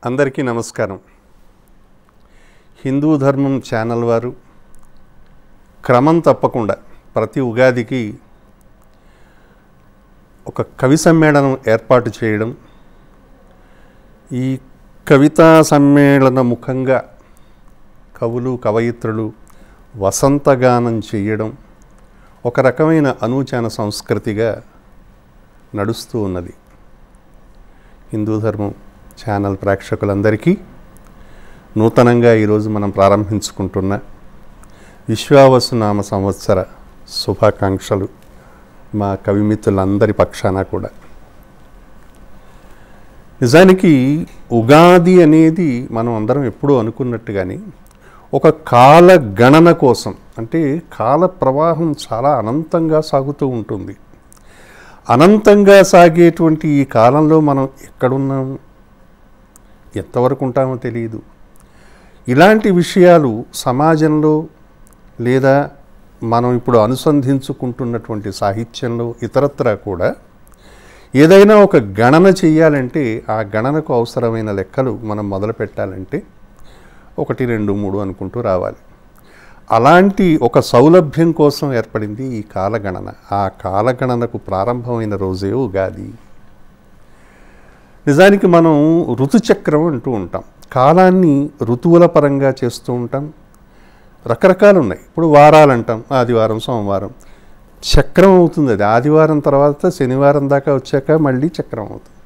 అందరికీ నమస్కారం. హిందూ ధర్మం ఛానల్ వారు క్రమం తప్పకుండా ప్రతి ఉగాదికి ఒక కవి సమ్మేళనం ఏర్పాటు చేయడం, ఈ కవితా సమ్మేళన ముఖంగా కవులు కవయిత్రులు వసంతగానం చేయడం ఒక రకమైన అనూచాన సంస్కృతిగా నడుస్తూ ఉన్నది. హిందూ ధర్మం ఛానల్ ప్రేక్షకులందరికీ నూతనంగా ఈరోజు మనం ప్రారంభించుకుంటున్న విశ్వావసునామ సంవత్సర శుభాకాంక్షలు మా కవిమిత్రులందరి పక్షాన కూడా. నిజానికి ఉగాది అనేది మనం అందరం ఎప్పుడూ అనుకున్నట్టుగానే ఒక కాల గణన కోసం, అంటే కాల ప్రవాహం చాలా అనంతంగా సాగుతూ ఉంటుంది. అనంతంగా సాగేటువంటి ఈ కాలంలో మనం ఎక్కడున్నాము, ఎంతవరకు ఉంటామో తెలియదు. ఇలాంటి విషయాలు సమాజంలో లేదా మనం ఇప్పుడు అనుసంధించుకుంటున్నటువంటి సాహిత్యంలో ఇతరత్రా కూడా ఏదైనా ఒక గణన చేయాలంటే ఆ గణనకు అవసరమైన లెక్కలు మనం మొదలు పెట్టాలంటే 1, 2, 3 అనుకుంటూ రావాలి. అలాంటి ఒక సౌలభ్యం కోసం ఏర్పడింది ఈ కాలగణన. ఆ కాలగణనకు ప్రారంభమైన రోజే ఉగాది. నిజానికి మనం ఋతుచక్రం అంటూ ఉంటాం. కాలాన్ని ఋతువుల పరంగా చేస్తూ ఉంటాం. రకరకాలు ఉన్నాయి. ఇప్పుడు వారాలు అంటాం, ఆదివారం సోమవారం. చక్రం అవుతుంది అది. ఆదివారం తర్వాత శనివారం దాకా వచ్చాక మళ్ళీ చక్రం అవుతుంది.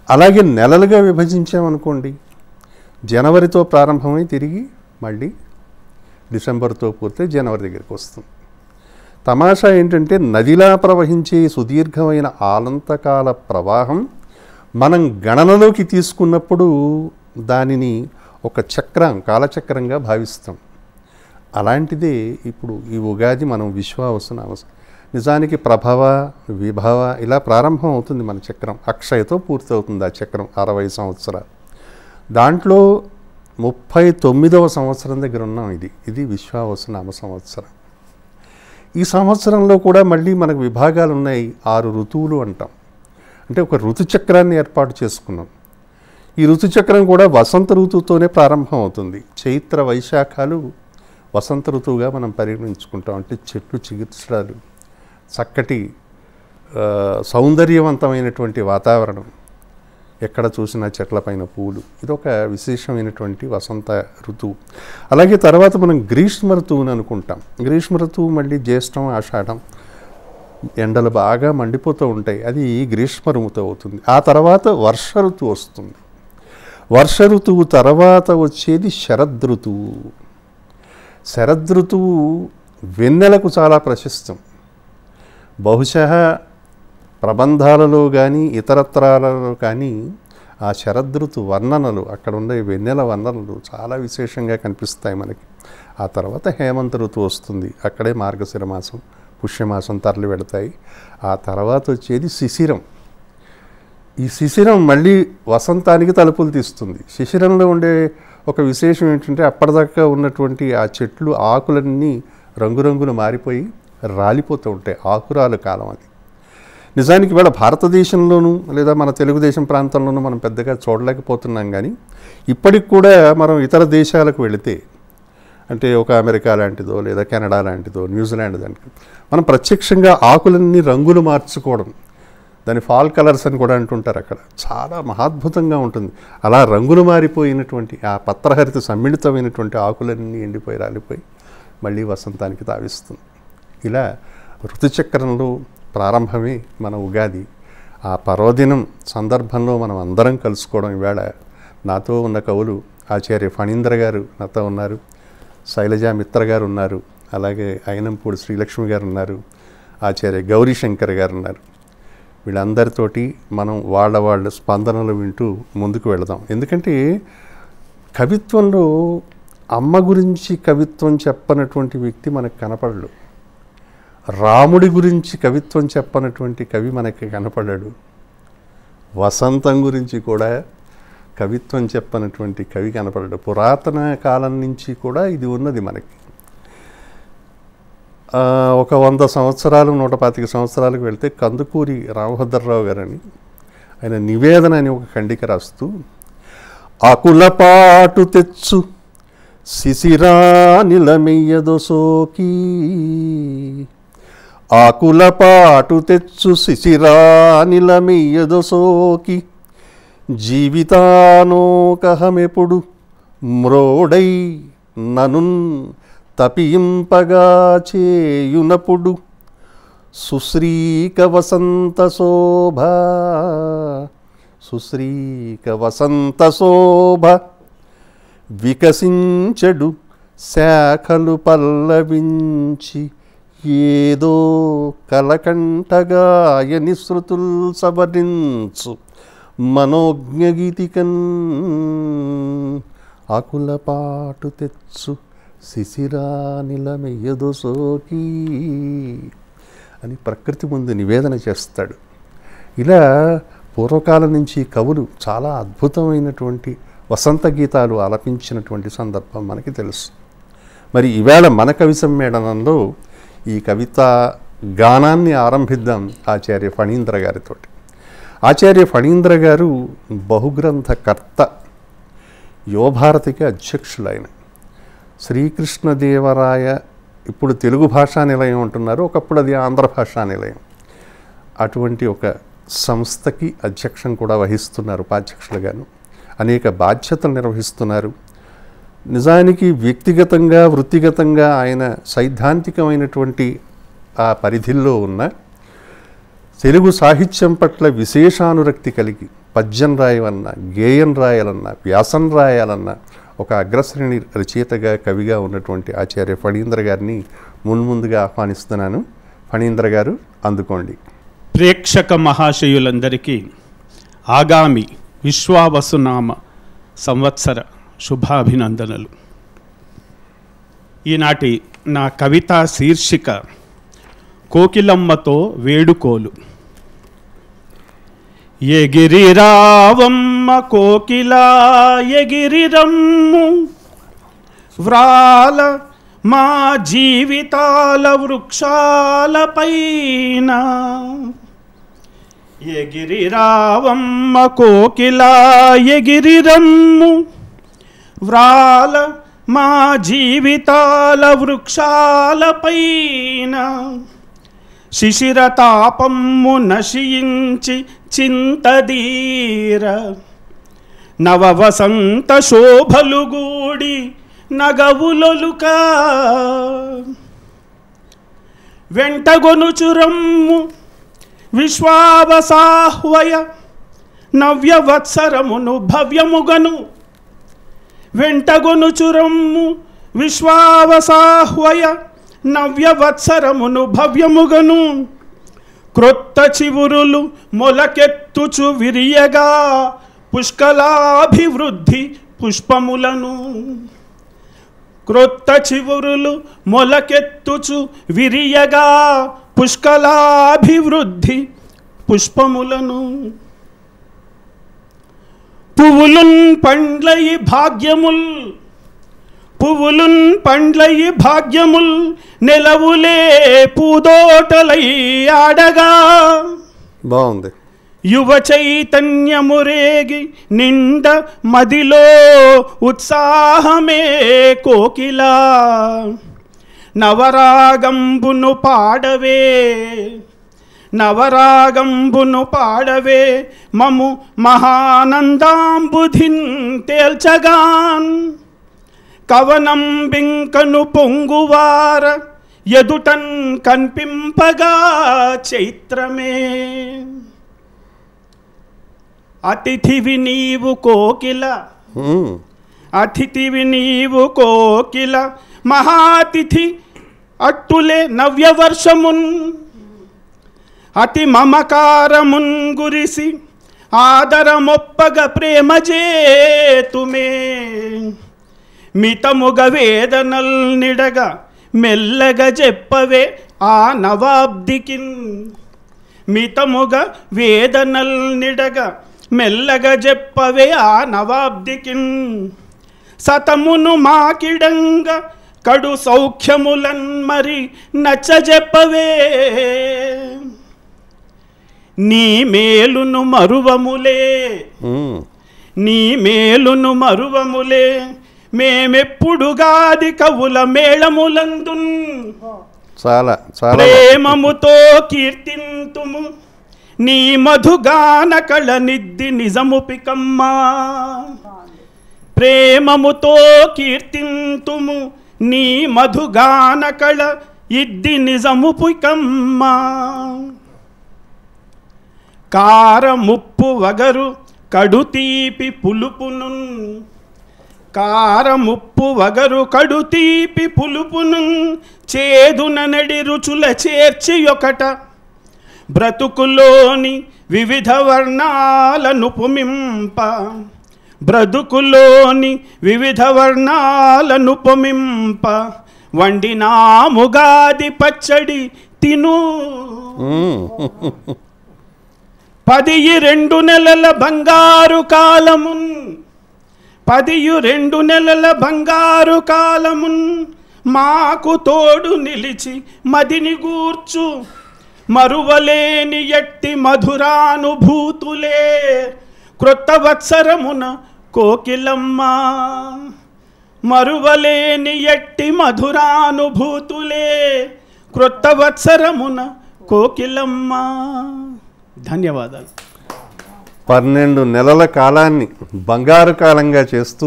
అలాగే నెలలుగా విభజించామనుకోండి, జనవరితో ప్రారంభమై తిరిగి మళ్ళీ డిసెంబర్తో పూర్తి జనవరి దగ్గరికి వస్తుంది. తమాషా ఏంటంటే నదిలా ప్రవహించే సుదీర్ఘమైన ఆలంతకాల ప్రవాహం మనం గణనలోకి తీసుకున్నప్పుడు దానిని ఒక చక్రం, కాలచక్రంగా భావిస్తాం. అలాంటిదే ఇప్పుడు ఈ ఉగాది మనం విశ్వావసునామ. నిజానికి ప్రభవ విభవ ఇలా ప్రారంభం అవుతుంది మన చక్రం. అక్షయతో పూర్తవుతుంది ఆ చక్రం 60 సంవత్సరాలు. దాంట్లో 39వ సంవత్సరం దగ్గర ఉన్నాం. ఇది విశ్వావసునామ సంవత్సరం. ఈ సంవత్సరంలో కూడా మళ్ళీ మనకు విభాగాలు ఉన్నాయి. 6 ఋతువులు అంటాం. అంటే ఒక ఋతుచక్రాన్ని ఏర్పాటు చేసుకున్నాం. ఈ ఋతుచక్రం కూడా వసంత ఋతువుతోనే ప్రారంభం అవుతుంది. చైత్ర వైశాఖాలు వసంత ఋతువుగా మనం పరిగణించుకుంటాం. అంటే చెట్లు చిగుర్చడాలు, చక్కటి సౌందర్యవంతమైనటువంటి వాతావరణం, ఎక్కడ చూసినా చెట్లపైన పూలు, ఇదొక విశేషమైనటువంటి వసంత ఋతువు. అలాగే తర్వాత మనం గ్రీష్మ ఋతువుని అనుకుంటాం. గ్రీష్మ ఋతువు మళ్ళీ జ్యేష్టం ఆషాఢం, ఎండలు బాగా మండిపోతూ ఉంటాయి. అది గ్రీష్మ ఋతువు అవుతుంది. ఆ తర్వాత వర్ష ఋతువు వస్తుంది. వర్ష ఋతువు తర్వాత వచ్చేది శరదృతువు. శరదృతువు వెన్నెలకు చాలా ప్రశస్తం. బహుశः ప్రబంధాలలో కానీ ఇతరత్రాలలో కానీ ఆ శరదృతు వర్ణనలు, అక్కడ ఉండే వెన్నెల వర్ణనలు చాలా విశేషంగా కనిపిస్తాయి మనకి. ఆ తర్వాత హేమంత ఋతువు వస్తుంది. అక్కడే మార్గశిర మాసం, పుష్యమాసం తరలి పెడతాయి. ఆ తర్వాత వచ్చేది శిశిరం. ఈ శిశిరం మళ్ళీ వసంతానికి తలుపులు తీస్తుంది. శిశిరంలో ఉండే ఒక విశేషం ఏంటంటే అప్పటిదాకా ఉన్నటువంటి ఆ చెట్లు ఆకులన్నీ రంగురంగులు మారిపోయి రాలిపోతూ ఉంటాయి. ఆకురాలు కాలం అది. నిజానికి ఇవాళ భారతదేశంలోనూ లేదా మన తెలుగుదేశం ప్రాంతంలోనూ మనం పెద్దగా చూడలేకపోతున్నాం. కానీ ఇప్పటికి కూడా మనం ఇతర దేశాలకు వెళితే, అంటే ఒక అమెరికా లాంటిదో లేదా కెనడా లాంటిదో న్యూజిలాండ్ లాంటిదో, మనం ప్రత్యక్షంగా ఆకులన్నీ రంగులు మార్చుకోవడం, దాని ఫాల్ కలర్స్ అని కూడా అంటుంటారు. అక్కడ చాలా మహాద్భుతంగా ఉంటుంది. అలా రంగులు మారిపోయినటువంటి ఆ పత్రహరిత సమ్మిళితమైనటువంటి ఆకులన్నీ ఎండిపోయి రాలిపోయి మళ్ళీ వసంతానికి తావిస్తుంది. ఇలా ఋతుచక్రంలో ప్రారంభమే మన ఉగాది. ఆ పర్వదినం సందర్భంలో మనం అందరం కలుసుకోవడం. ఈవేళ నాతో ఉన్న కవులు ఆచార్య ఫణీంద్ర గారు నాతో ఉన్నారు, శైలజా మిత్ర గారు ఉన్నారు, అలాగే అయినంపూడి శ్రీలక్ష్మి గారు ఉన్నారు, ఆచార్య గౌరీశంకర్ గారు ఉన్నారు. వీళ్ళందరితోటి మనం వాళ్ళ స్పందనలు వింటూ ముందుకు వెళదాం. ఎందుకంటే కవిత్వంలో అమ్మ గురించి కవిత్వం చెప్పనటువంటి వ్యక్తి మనకు కనపడడు. రాముడి గురించి కవిత్వం చెప్పనటువంటి కవి మనకి కనపడ్డాడు. వసంతం గురించి కూడా కవిత్వం చెప్పనటువంటి కవి కనపడ్డాడు. పురాతన కాలం నుంచి కూడా ఇది ఉన్నది మనకి. ఒక 100 సంవత్సరాలు 125 సంవత్సరాలకు వెళ్తే కందుకూరి రామభద్రరావు గారని ఆయన నివేదన అని ఒక ఖండిక రాస్తూ ఆకులపాటు తెచ్చు శిశిరానిలమెయ్యదొసోకి, ఆకులపాటు తెచ్చు శిశిరానిలమెయ్యదొసోకి, జీవితానోకహమెప్పుడు మ్రోడై ననున్ తపింపగా చేయునప్పుడు, సుశ్రీక వసంత శోభ, సుశ్రీక వసంత శోభ, వికసించడు శాఖలు పల్లవించి, ఏదో కలకంఠగాయని శృతుల్ సవరించు మనోజ్ఞగీతికన్, ఆకులపాటు తెచ్చు శిశిరానిలమెయ్యదొసోకి అని ప్రకృతి ముందు నివేదన చేస్తాడు. ఇలా పూర్వకాలం నుంచి కవులు చాలా అద్భుతమైనటువంటి వసంత గీతాలు ఆలపించినటువంటి సందర్భం మనకి తెలుసు. మరి ఈవేళ మన కవి సమ్మేళనంలో ఈ కవితా గానాన్ని ఆరంభిద్దాం ఆచార్య ఫణీంద్ర గారితో. ఆచార్య ఫణీంద్ర గారు బహుగ్రంథకర్త, యువభారతికి అధ్యక్షులైన శ్రీకృష్ణదేవరాయ, ఇప్పుడు తెలుగు భాషా నిలయం అంటున్నారు, ఒకప్పుడు అది ఆంధ్ర భాషా నిలయం, అటువంటి ఒక సంస్థకి అధ్యక్షం కూడా వహిస్తున్నారు, ఉపాధ్యక్షులుగాను అనేక బాధ్యతలు నిర్వహిస్తున్నారు. నిజానికి వ్యక్తిగతంగా వృత్తిగతంగా ఆయన సైద్ధాంతికమైనటువంటి ఆ పరిధిలో ఉన్న తెలుగు సాహిత్యం పట్ల విశేషానురక్తి కలిగి పద్యం రాయాలన్నా, గేయం రాయాలన్నా, వ్యాసం రాయాలన్నా ఒక అగ్రశ్రేణి రచయితగా, కవిగా ఉన్నటువంటి ఆచార్య ఫణీంద్ర గారిని మున్ముందుగా ఆహ్వానిస్తున్నాను. ఫణీంద్ర గారు అందుకోండి. ప్రేక్షక మహాశయులందరికీ ఆగామి విశ్వావసునామ సంవత్సర శుభాభినందనలు. ఈనాటి నా కవితా శీర్షిక కోకిలమ్మతో వేడుకోలు. ఎగిరిరావమ్మ కోకిలా ఎగిరిరమ్ము, వ్రాల మా జీవితాల వృక్షాలపైన. ఎగిరిరావమ్మ కోకిలా ఎగిరిరమ్ము, వ్రాల మా జీవితాల వృక్షాలపైన. శిశిరతాపమ్ము నశించి చింతదీర, నవవసంత శోభలుగూడి నగవులొలుక. వెంటగొనుచురమ్ము విశ్వావసాహ్వయ, నవ్యవత్సరమును భవ్యముగను. వెంటగొనుచురమ్ము విశ్వావసాహ్వయ, నవ్యవత్సరమును భవ్యముగను. క్రొత్త చివురులు మొలకెత్తుచు విరియగా, పుష్కలాభివృద్ధి పుష్పములను. క్రొత్త చివురులు మొలకెత్తుచు విరియగా, పుష్కలాభివృద్ధి పుష్పములను. పువ్వులున్ పండ్లయి భాగ్యముల్, పువ్వులున్ పండ్లయి భాగ్యముల్, నెలవులే పూదోటలై ఆడగా. బాగుంది. యువ చైతన్యమురేగి నిండ మదిలో ఉత్సాహమే కోకిలా. నవరాగంబును పాడవే, నవరాగంబును పాడవే, మము మహానందాంబుధిన్ తేల్చగాన్. కవనం బింకను పొంగువార ఎదుటన్ కన్పింపగా చైత్రమే. అతిథివి నీవు కోకిల, అతిథివి నీవు కోకిల, మహాతిథి అట్టులే నవ్యవర్షమున్. అతి మమకారమున్ గురిసి ఆదరమొప్పగ ప్రేమ జేతుమే. మితముగ వేదనల్ నిడగ మెల్లగ చెప్పవే ఆ నవాబ్దికిన్. మితముగ వేదనల్ నిడగ మెల్లగ చెప్పవే ఆ నవాబ్దికిన్. సతమును మాకిడంగ కడు సౌఖ్యములన్ మరి నచ్చజెప్పవే. నీ మేలును మరువములే, నీ మేలును మరువములే మేమెప్పుడుగాది కవుల మేళములందున్ చాలా చాలా ప్రేమముతో కీర్తింతుము నీ మధుగాన కళ నిద్ది నిజము పికమ్మా ప్రేమముతో కీర్తింతుము నీ మధుగాన కళ ఇద్ది నిజము పికమ్మా కారముప్పు వగరు కడు తీపి పులుపును కారముప్పు వగరు కడు తీపి పులుపును చేదున నడి రుచుల చేర్చి ఒకట బ్రతుకులోని వివిధ వర్ణాలను పొమింప బ్రతుకులోని వివిధ వర్ణాలను పొమింప వండినాముగాది పచ్చడి తిను 12 నెలల బంగారు కాలమున్ 12 నెలల బంగారు కాలమున్ మాకు తోడు నిలిచి మదిని గూర్చు మరువలేని ఎట్టి మధురానుభూతులే క్రొత్త వత్సరమున కోకిలమ్మ మరువలేని ఎట్టి మధురానుభూతులే క్రొత్త వత్సరమున కోకిలమ్మ. ధన్యవాదాలు. 12 నెలల కాలాన్ని బంగారు కాలంగా చేస్తూ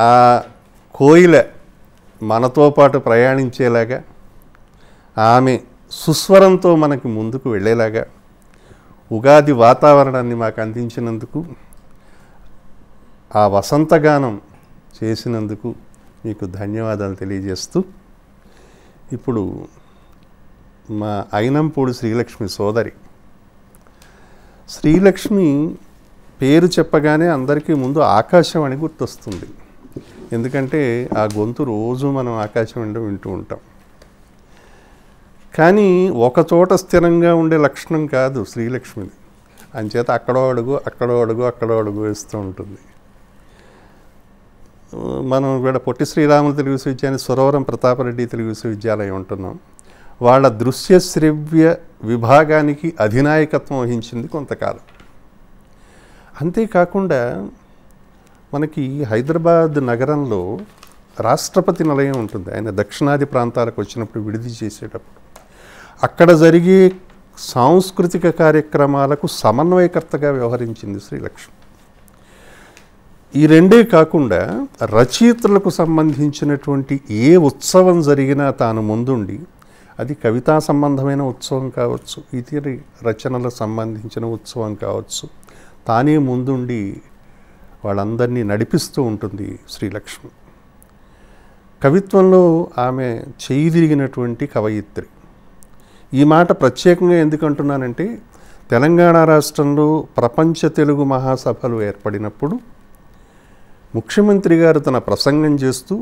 ఆ కోయిల మనతో పాటు ప్రయాణించేలాగా ఆమె సుస్వరంతో మనకి ముందుకు వెళ్ళేలాగా ఉగాది వాతావరణాన్ని మాకు అందించినందుకు ఆ వసంతగానం చేసినందుకు మీకు ధన్యవాదాలు తెలియజేస్తూ ఇప్పుడు మా అయినంపూడి శ్రీలక్ష్మి సోదరి శ్రీలక్ష్మి పేరు చెప్పగానే అందరికీ ముందు ఆకాశవాణి గుర్తొస్తుంది. ఎందుకంటే ఆ గొంతు రోజు మనం ఆకాశవాణిలో వింటూ ఉంటాం. కానీ ఒక చోట స్థిరంగా ఉండే లక్షణం కాదు శ్రీలక్ష్మిది. అంచేత అక్కడో అడుగు వేస్తూ ఉంటుంది. మనం ఇక్కడ పొట్టి శ్రీరాములు తెలుగు విశ్వవిద్యాలయం సురవరం ప్రతాపరెడ్డి తెలుగు విశ్వవిద్యాలయం ఉంటున్నాం. వాళ్ళ దృశ్య శ్రవ్య విభాగానికి అధినాయకత్వం వహించింది కొంతకాలం. అంతేకాకుండా మనకి హైదరాబాద్ నగరంలో రాష్ట్రపతి నిలయం ఉంటుంది. ఆయన దక్షిణాది ప్రాంతాలకు వచ్చినప్పుడు విడిది చేసేటప్పుడు అక్కడ జరిగే సాంస్కృతిక కార్యక్రమాలకు సమన్వయకర్తగా వ్యవహరించింది శ్రీలక్ష్మి. ఈ రెండే కాకుండా రచయితలకు సంబంధించినటువంటి ఏ ఉత్సవం జరిగినా తాను ముందుండి, అది కవితా సంబంధమైన ఉత్సవం కావచ్చు, ఇతర రచనలకు సంబంధించిన ఉత్సవం కావచ్చు, తానే ముందుండి వాళ్ళందరినీ నడిపిస్తూ ఉంటుంది శ్రీలక్ష్మి. కవిత్వంలో ఆమె చేయి తిరిగినటువంటి కవయిత్రి. ఈ మాట ప్రత్యేకంగా ఎందుకంటున్నానంటే, తెలంగాణ రాష్ట్రంలో ప్రపంచ తెలుగు మహాసభలు ఏర్పడినప్పుడు ముఖ్యమంత్రి గారు తన ప్రసంగం చేస్తూ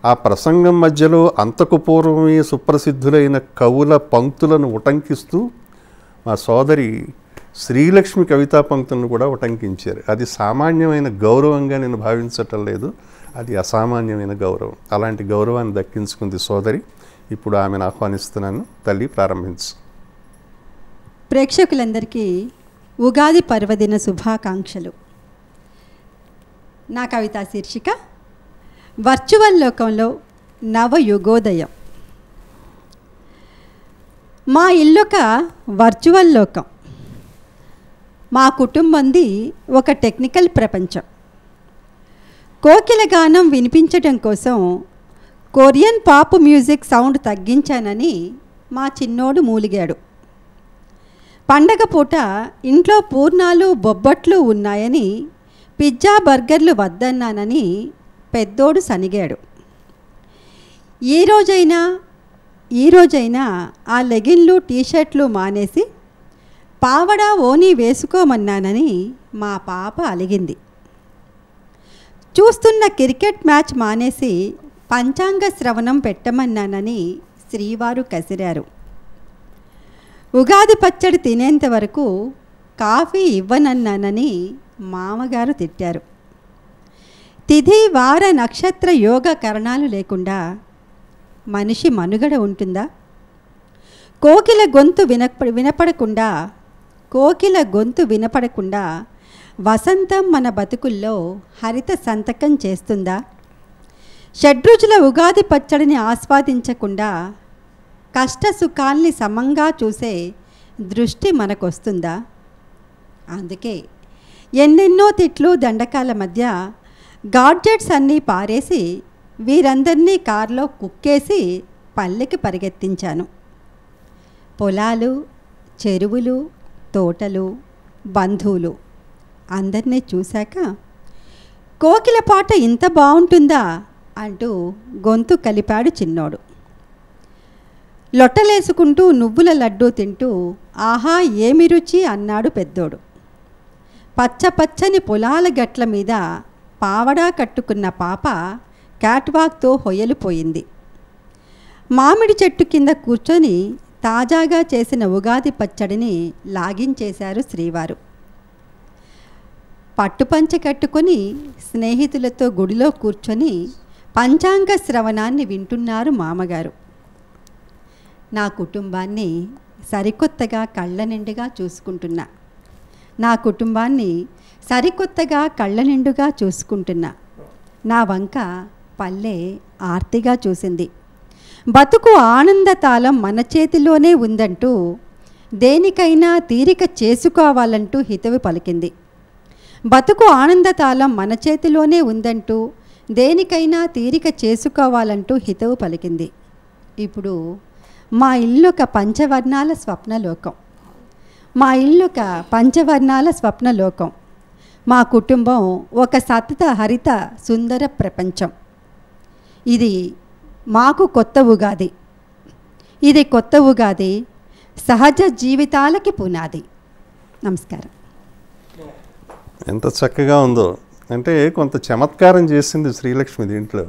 ఆ ప్రసంగం మధ్యలో అంతకు పూర్వమే సుప్రసిద్ధులైన కవుల పంక్తులను ఉటంకిస్తూ మా సోదరి శ్రీలక్ష్మి కవితా పంక్తులను కూడా ఉటంకించారు. అది సామాన్యమైన గౌరవంగా నేను భావించటం లేదు, అది అసామాన్యమైన గౌరవం. అలాంటి గౌరవాన్ని దక్కించుకుంది సోదరి. ఇప్పుడు ఆమెను ఆహ్వానిస్తున్నాను. తల్లి, ప్రారంభించు. ప్రేక్షకులందరికీ ఉగాది పర్వదిన శుభాకాంక్షలు. నా కవితా శీర్షిక వర్చువల్ లోకంలో నవయుగోదయం. మా ఇల్లొక వర్చువల్ లోకం. మా కుటుంబంది ఒక టెక్నికల్ ప్రపంచం. కోకిల గానం వినిపించడం కోసం కొరియన్ పాప్ మ్యూజిక్ సౌండ్ తగ్గించానని మా చిన్నోడు మూలిగాడు. పండగ పూట ఇంట్లో పూర్ణాలు బొబ్బట్లు ఉన్నాయని పిజ్జా బర్గర్లు వద్దన్నానని పెద్దోడు సనిగాడు. ఈ రోజైనా ఆ లెగిన్లు టీషర్ట్లు మానేసి పావడా ఓనీ వేసుకోమన్నానని మా పాప అలిగింది. చూస్తున్న క్రికెట్ మ్యాచ్ మానేసి పంచాంగ శ్రవణం పెట్టమన్నానని శ్రీవారు కసిరారు. ఉగాది పచ్చడి తినేంత వరకు కాఫీ ఇవ్వనన్నానని మామగారు తిట్టారు. తిథి వార నక్షత్ర యోగ కరణాలు లేకుండా మనిషి మనుగడ ఉంటుందా? కోకిల గొంతు వినపడకుండా వసంతం మన బతుకుల్లో హరిత సంతకం చేస్తుందా? షడ్రుచుల ఉగాది పచ్చడిని ఆస్వాదించకుండా కష్ట సుఖాల్ని సమంగా చూసే దృష్టి మనకొస్తుందా? అందుకే ఎన్నెన్నో తిట్లు దండకాల మధ్య గాడ్జెట్స్ అన్నీ పారేసి వీరందరినీ కారులో కుక్కేసి పల్లెకి పరిగెత్తించాను. పొలాలు, చెరువులు, తోటలు, బంధువులు అందరినీ చూశాక కోకిల పాట ఇంత బాగుంటుందా అంటూ గొంతు కలిపాడు చిన్నోడు. లొట్టలేసుకుంటూ నువ్వుల లడ్డూ తింటూ ఆహా ఏమి రుచి అన్నాడు పెద్దోడు. పచ్చ పచ్చని పొలాల గట్ల మీద పావడా కట్టుకున్న పాప క్యాట్వాక్తో హొయలిపోయింది. మామిడి చెట్టు కింద కూర్చొని తాజాగా చేసిన ఉగాది పచ్చడిని లాగించేశారు శ్రీవారు. పట్టుపంచ కట్టుకొని స్నేహితులతో గుడిలో కూర్చొని పంచాంగ శ్రవణాన్ని వింటున్నారు మామగారు. నా కుటుంబాన్ని సరికొత్తగా కళ్ళ నిండుగా చూసుకుంటున్నా, నా కుటుంబాన్ని సరికొత్తగా కళ్ళ నిండుగా చూసుకుంటున్నా. నా వంక పల్లె ఆర్తిగా చూసింది. బతుకు ఆనందతాళం మన చేతిలోనే ఉందంటూ దేనికైనా తీరిక చేసుకోవాలంటూ హితవు పలికింది. బతుకు ఆనందతాళం మన చేతిలోనే ఉందంటూ దేనికైనా తీరిక చేసుకోవాలంటూ హితవు పలికింది. ఇప్పుడు మా ఇల్లొక పంచవర్ణాల స్వప్నలోకం, మా ఇల్లొక పంచవర్ణాల స్వప్నలోకం, మా కుటుంబం ఒక సతత హరిత సుందర ప్రపంచం. ఇది మాకు కొత్త ఉగాది, ఇది కొత్త ఉగాది, సహజ జీవితాలకి పునాది. నమస్కారం. ఎంత చక్కగా ఉందో, అంటే కొంత చమత్కారం చేసింది శ్రీలక్ష్మి దీంట్లో.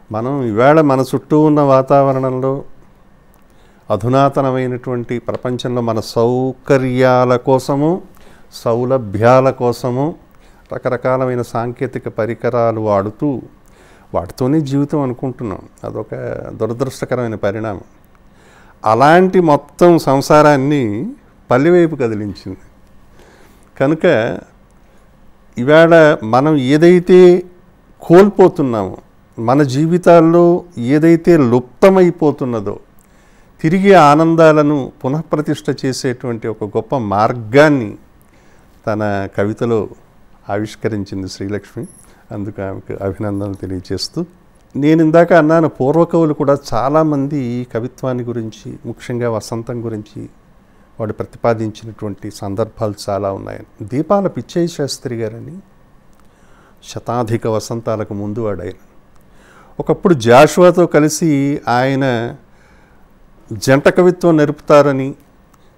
మనం ఇవాళ మన చుట్టూ ఉన్న వాతావరణంలో అధునాతనమైనటువంటి ప్రపంచంలో మన సౌకర్యాల కోసము, సౌలభ్యాల కోసము రకరకాలమైన సాంకేతిక పరికరాలు వాటితోనే జీవితం అనుకుంటున్నాం. అదొక దురదృష్టకరమైన పరిణామం. అలాంటి మొత్తం సంసారాన్ని పల్లెవైపు కదిలించింది. కనుక ఇవాళ మనం ఏదైతే కోల్పోతున్నామో, మన జీవితాల్లో ఏదైతే లుప్తమైపోతున్నదో తిరిగి ఆనందాలను పునఃప్రతిష్ఠ చేసేటువంటి ఒక గొప్ప మార్గాన్ని తన కవితలో ఆవిష్కరించింది శ్రీలక్ష్మి. అందుకు ఆమెకు అభినందనలు తెలియజేస్తూ, నేను ఇందాక అన్నాను, పూర్వకవులు కూడా చాలామంది ఈ కవిత్వాన్ని గురించి, ముఖ్యంగా వసంతం గురించి వాడు ప్రతిపాదించినటువంటి సందర్భాలు చాలా ఉన్నాయని. దీపాల పిచ్చయ్య శాస్త్రి గారని శతాధిక వసంతాలకు ముందు వాడాయన. ఒకప్పుడు జాషువాతో కలిసి ఆయన జంట కవిత్వం నెరుపుతారని,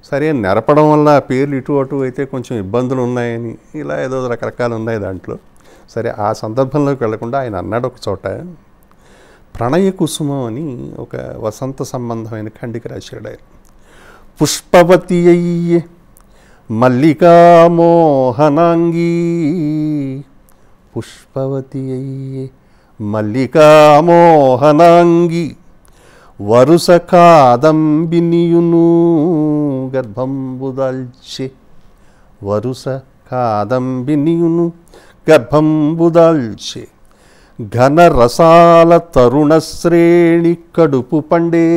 సరే నెరపడం వల్ల పేర్లు ఇటు అటు అయితే కొంచెం ఇబ్బందులు ఉన్నాయని, ఇలా ఏదో రకరకాలు ఉన్నాయి దాంట్లో. సరే ఆ సందర్భంలోకి వెళ్లకుండా ఆయన అన్నాడు ఒక చోట, ప్రణయ కుసుమం అని ఒక వసంత సంబంధమైన ఖండిక రాశాడు ఆయన. పుష్పవతి అయ్యే మల్లికా మోహనాంగీ, పుష్పవతి అయ్యే మల్లికా మోహనాంగి, వరుస కాదంబినియును గర్భంబుదాల్చె, వరుస కాదంబినియును గర్భంబుదాల్చె, ఘన రసాల తరుణ శ్రేణి కడుపు పండే,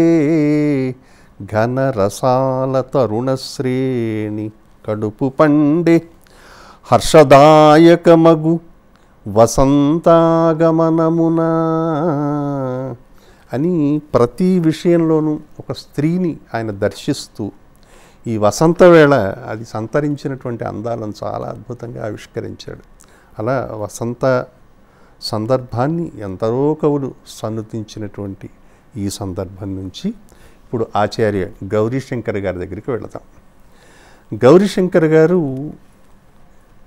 ఘన రసాల తరుణ శ్రేణి కడుపు పండే, హర్షదాయకమగు వసంతాగమనమున అని ప్రతి విషయంలోనూ ఒక స్త్రీని ఆయన దర్శిస్తూ ఈ వసంత వేళ అది సంతరించినటువంటి అందాలను చాలా అద్భుతంగా ఆవిష్కరించాడు. అలా వసంత సందర్భాన్ని ఎందరో కవులు సన్నుతించినటువంటి ఈ సందర్భం నుంచి ఇప్పుడు ఆచార్య గౌరీశంకర్ గారి దగ్గరికి వెళతాం. గౌరీశంకర్ గారు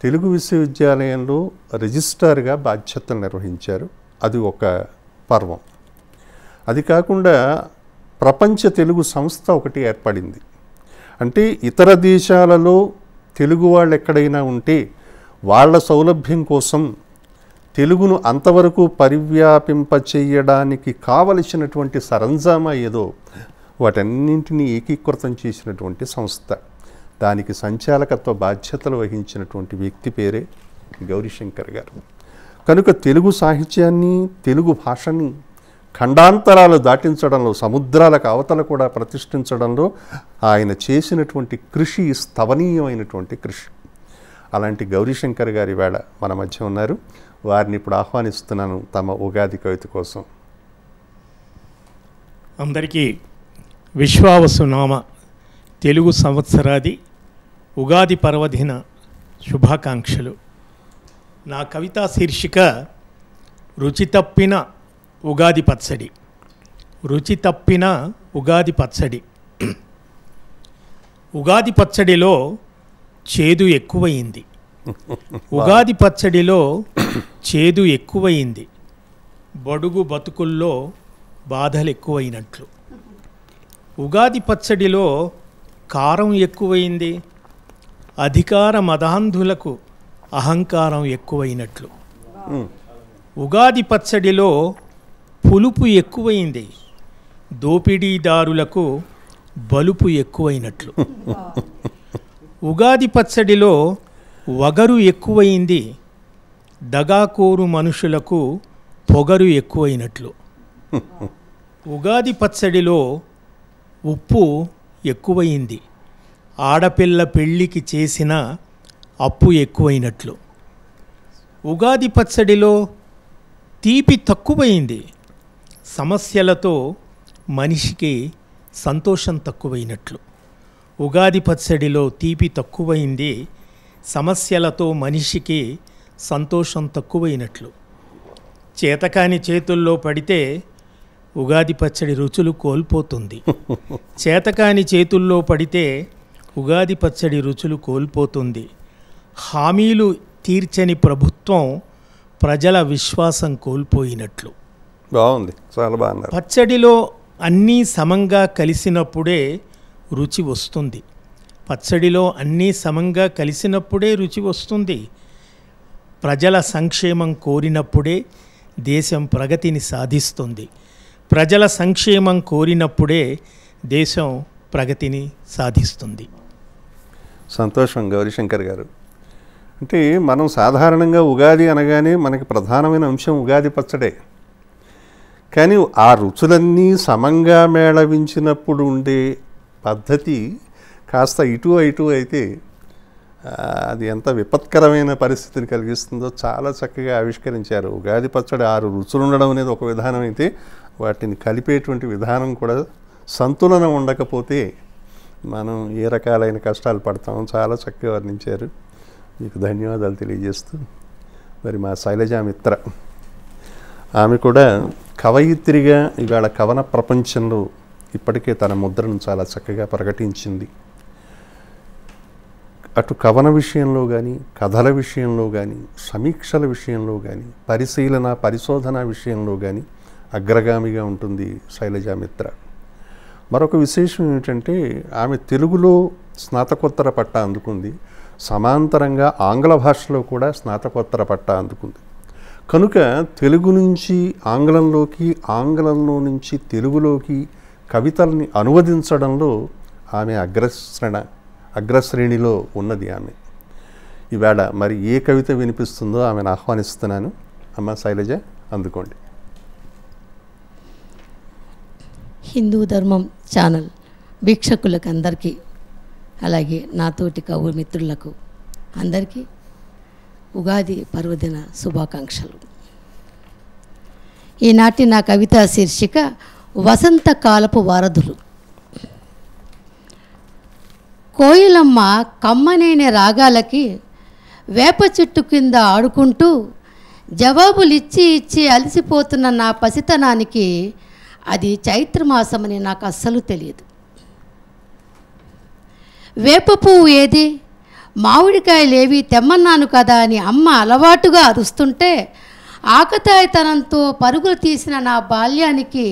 తెలుగు విశ్వవిద్యాలయంలో రిజిస్ట్రార్గా బాధ్యతలు నిర్వహించారు. అది ఒక పర్వం. అది కాకుండా ప్రపంచ తెలుగు సంస్థ ఒకటి ఏర్పడింది. అంటే ఇతర దేశాలలో తెలుగు వాళ్ళు ఎక్కడైనా ఉంటే వాళ్ళ సౌలభ్యం కోసం తెలుగును అంతవరకు పరివ్యాపింపచేయడానికి కావలసినటువంటి సరంజామా ఏదో వాటన్నింటినీ ఏకీకృతం చేసినటువంటి సంస్థ. దానికి సంచాలకత్వ బాధ్యతలు వహించినటువంటి వ్యక్తి పేరే గౌరీశంకర్ గారు. కనుక తెలుగు సాహిత్యాన్ని, తెలుగు భాషని ఖండాంతరాలు దాటించడంలో, సముద్రాలకు అవతల కూడా ప్రతిష్ఠించడంలో ఆయన చేసినటువంటి కృషి స్తవనీయమైనటువంటి కృషి. అలాంటి గౌరీశంకర్ గారి వేళ మన మధ్య ఉన్నారు. వారిని ఇప్పుడు ఆహ్వానిస్తున్నాను తమ ఉగాది కవిత కోసం. అందరికీ విశ్వావసునామ తెలుగు సంవత్సరాది ఉగాది పర్వదిన శుభాకాంక్షలు. నా కవితా శీర్షిక రుచి తప్పిన ఉగాది పచ్చడి. రుచి తప్పిన ఉగాది పచ్చడి. ఉగాది పచ్చడిలో చేదు ఎక్కువయింది. ఉగాది పచ్చడిలో చేదు ఎక్కువయింది. బడుగు బతుకుల్లో బాధలు ఎక్కువైనట్లు. ఉగాది పచ్చడిలో కారం ఎక్కువైంది. అధికార మదాంధులకు అహంకారం ఎక్కువైనట్లు. ఉగాది పచ్చడిలో పులుపు ఎక్కువైంది. దోపిడీదారులకు బలుపు ఎక్కువైనట్లు. ఉగాది పచ్చడిలో వగరు ఎక్కువైంది. దగాకోరు మనుషులకు పొగరు ఎక్కువైనట్లు. ఉగాది పచ్చడిలో ఉప్పు ఎక్కువైంది. ఆడపిల్ల పెళ్ళికి చేసిన అప్పు ఎక్కువైనట్లు. ఉగాది పచ్చడిలో తీపి తక్కువైంది. సమస్యలతో మనిషికి సంతోషం తక్కువైనట్లు. ఉగాది పచ్చడిలో తీపి తక్కువైంది. సమస్యలతో మనిషికి సంతోషం తక్కువైనట్లు. చేతకాని చేతుల్లో పడితే ఉగాది పచ్చడి రుచులు కోల్పోతుంది. చేతకాని చేతుల్లో పడితే ఉగాది పచ్చడి రుచులు కోల్పోతుంది. హామీలు తీర్చని ప్రభుత్వం ప్రజల విశ్వాసం కోల్పోయినట్లు. బాగుంది, చాలా బాగున్నారు. పచ్చడిలో అన్నీ సమంగా కలిసినప్పుడే రుచి వస్తుంది. పచ్చడిలో అన్నీ సమంగా కలిసినప్పుడే రుచి వస్తుంది. ప్రజల సంక్షేమం కోరినప్పుడే దేశం ప్రగతిని సాధిస్తుంది. ప్రజల సంక్షేమం కోరినప్పుడే దేశం ప్రగతిని సాధిస్తుంది. సంతోషం గౌరీశంకర్ గారు. అంటే మనం సాధారణంగా ఉగాది అనగానే మనకి ప్రధానమైన అంశం ఉగాది పచ్చడే. కానీ ఆ రుచులన్నీ సమంగా మేళవించినప్పుడు ఉండే పద్ధతి కాస్త ఇటు అటు అయితే అది ఎంత విపత్కరమైన పరిస్థితిని కలిగిస్తుందో చాలా చక్కగా ఆవిష్కరించారు. ఉగాది పచ్చడి 6 రుచులు ఉండడం అనేది ఒక విధానం అయితే, వాటిని కలిపేటువంటి విధానం కూడా సంతులనం ఉండకపోతే మనం ఏ రకాలైన కష్టాలు పడతామో చాలా చక్కగా వర్ణించారు. మీకు ధన్యవాదాలు తెలియజేస్తూ, మరి మా శైలజా మిత్ర, ఆమె కూడా కవయిత్రిగా ఇవాళ కవన ప్రపంచంలో ఇప్పటికే తన ముద్రను చాలా చక్కగా ప్రకటించింది. అటు కవన విషయంలో కానీ, కథల విషయంలో కానీ, సమీక్షల విషయంలో కానీ, పరిశీలన పరిశోధన విషయంలో కానీ అగ్రగామిగా ఉంటుంది శైలజా మిత్ర. మరొక విశేషం ఏమిటంటే ఆమె తెలుగులో స్నాతకోత్తర పట్టా అందుకుంది. సమాంతరంగా ఆంగ్ల భాషలో కూడా స్నాతకోత్తర పట్టా అందుకుంది. కనుక తెలుగు నుంచి ఆంగ్లంలోకి, ఆంగ్లంలో నుంచి తెలుగులోకి కవితల్ని అనువదించడంలో ఆమె అగ్రశ్రేణిలో ఉన్నది ఆమె. ఈవేళ మరి ఏ కవిత వినిపిస్తుందో ఆమెను ఆహ్వానిస్తున్నాను. అమ్మ శైలజ, అందుకోండి. హిందూ ధర్మం ఛానల్ వీక్షకులకు అందరికీ, అలాగే నాతోటి కవి మిత్రులకు అందరికీ ఉగాది పర్వదిన శుభాకాంక్షలు. ఈనాటి నా కవితా శీర్షిక వసంతకాలపు వారధులు. కోయిలమ్మ కమ్మనేని రాగాలకి వేప చెట్టు కింద ఆడుకుంటూ జవాబులు ఇచ్చి ఇచ్చి అలసిపోతున్న నా పసితనానికి అది చైత్రమాసమని నాకు అస్సలు తెలియదు. వేప పువ్వు ఏది, మామిడికాయలేవి తెమ్మన్నాను కదా అని అమ్మ అలవాటుగా అరుస్తుంటే ఆకతాయితనంతో పరుగులు తీసిన నా బాల్యానికి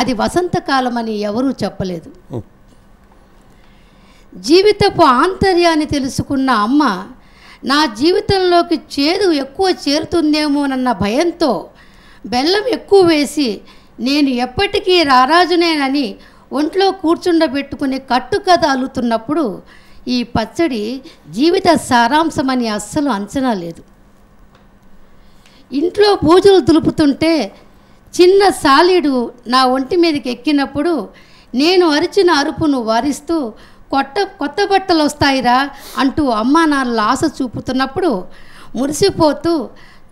అది వసంతకాలమని ఎవరూ చెప్పలేదు. జీవితపు ఆంతర్యాన్ని తెలుసుకున్న అమ్మ నా జీవితంలోకి చేదు ఎక్కువ చేరుతుందేమోనన్న భయంతో బెల్లం ఎక్కువ వేసి నేను ఎప్పటికీ రారాజునేనని ఒంట్లో కూర్చుండబెట్టుకుని కట్టుకథ అల్లుతున్నప్పుడు ఈ పచ్చడి జీవిత సారాంశమని అస్సలు అంచనా లేదు. ఇంట్లో పూజలు దులుపుతుంటే చిన్న సాలీడు నా ఒంటి మీదకి ఎక్కినప్పుడు నేను అరిచిన అరుపును వారిస్తూ కొత్త బట్టలు వస్తాయిరా అంటూ అమ్మా నాన్నల ఆశ చూపుతున్నప్పుడు మురిసిపోతూ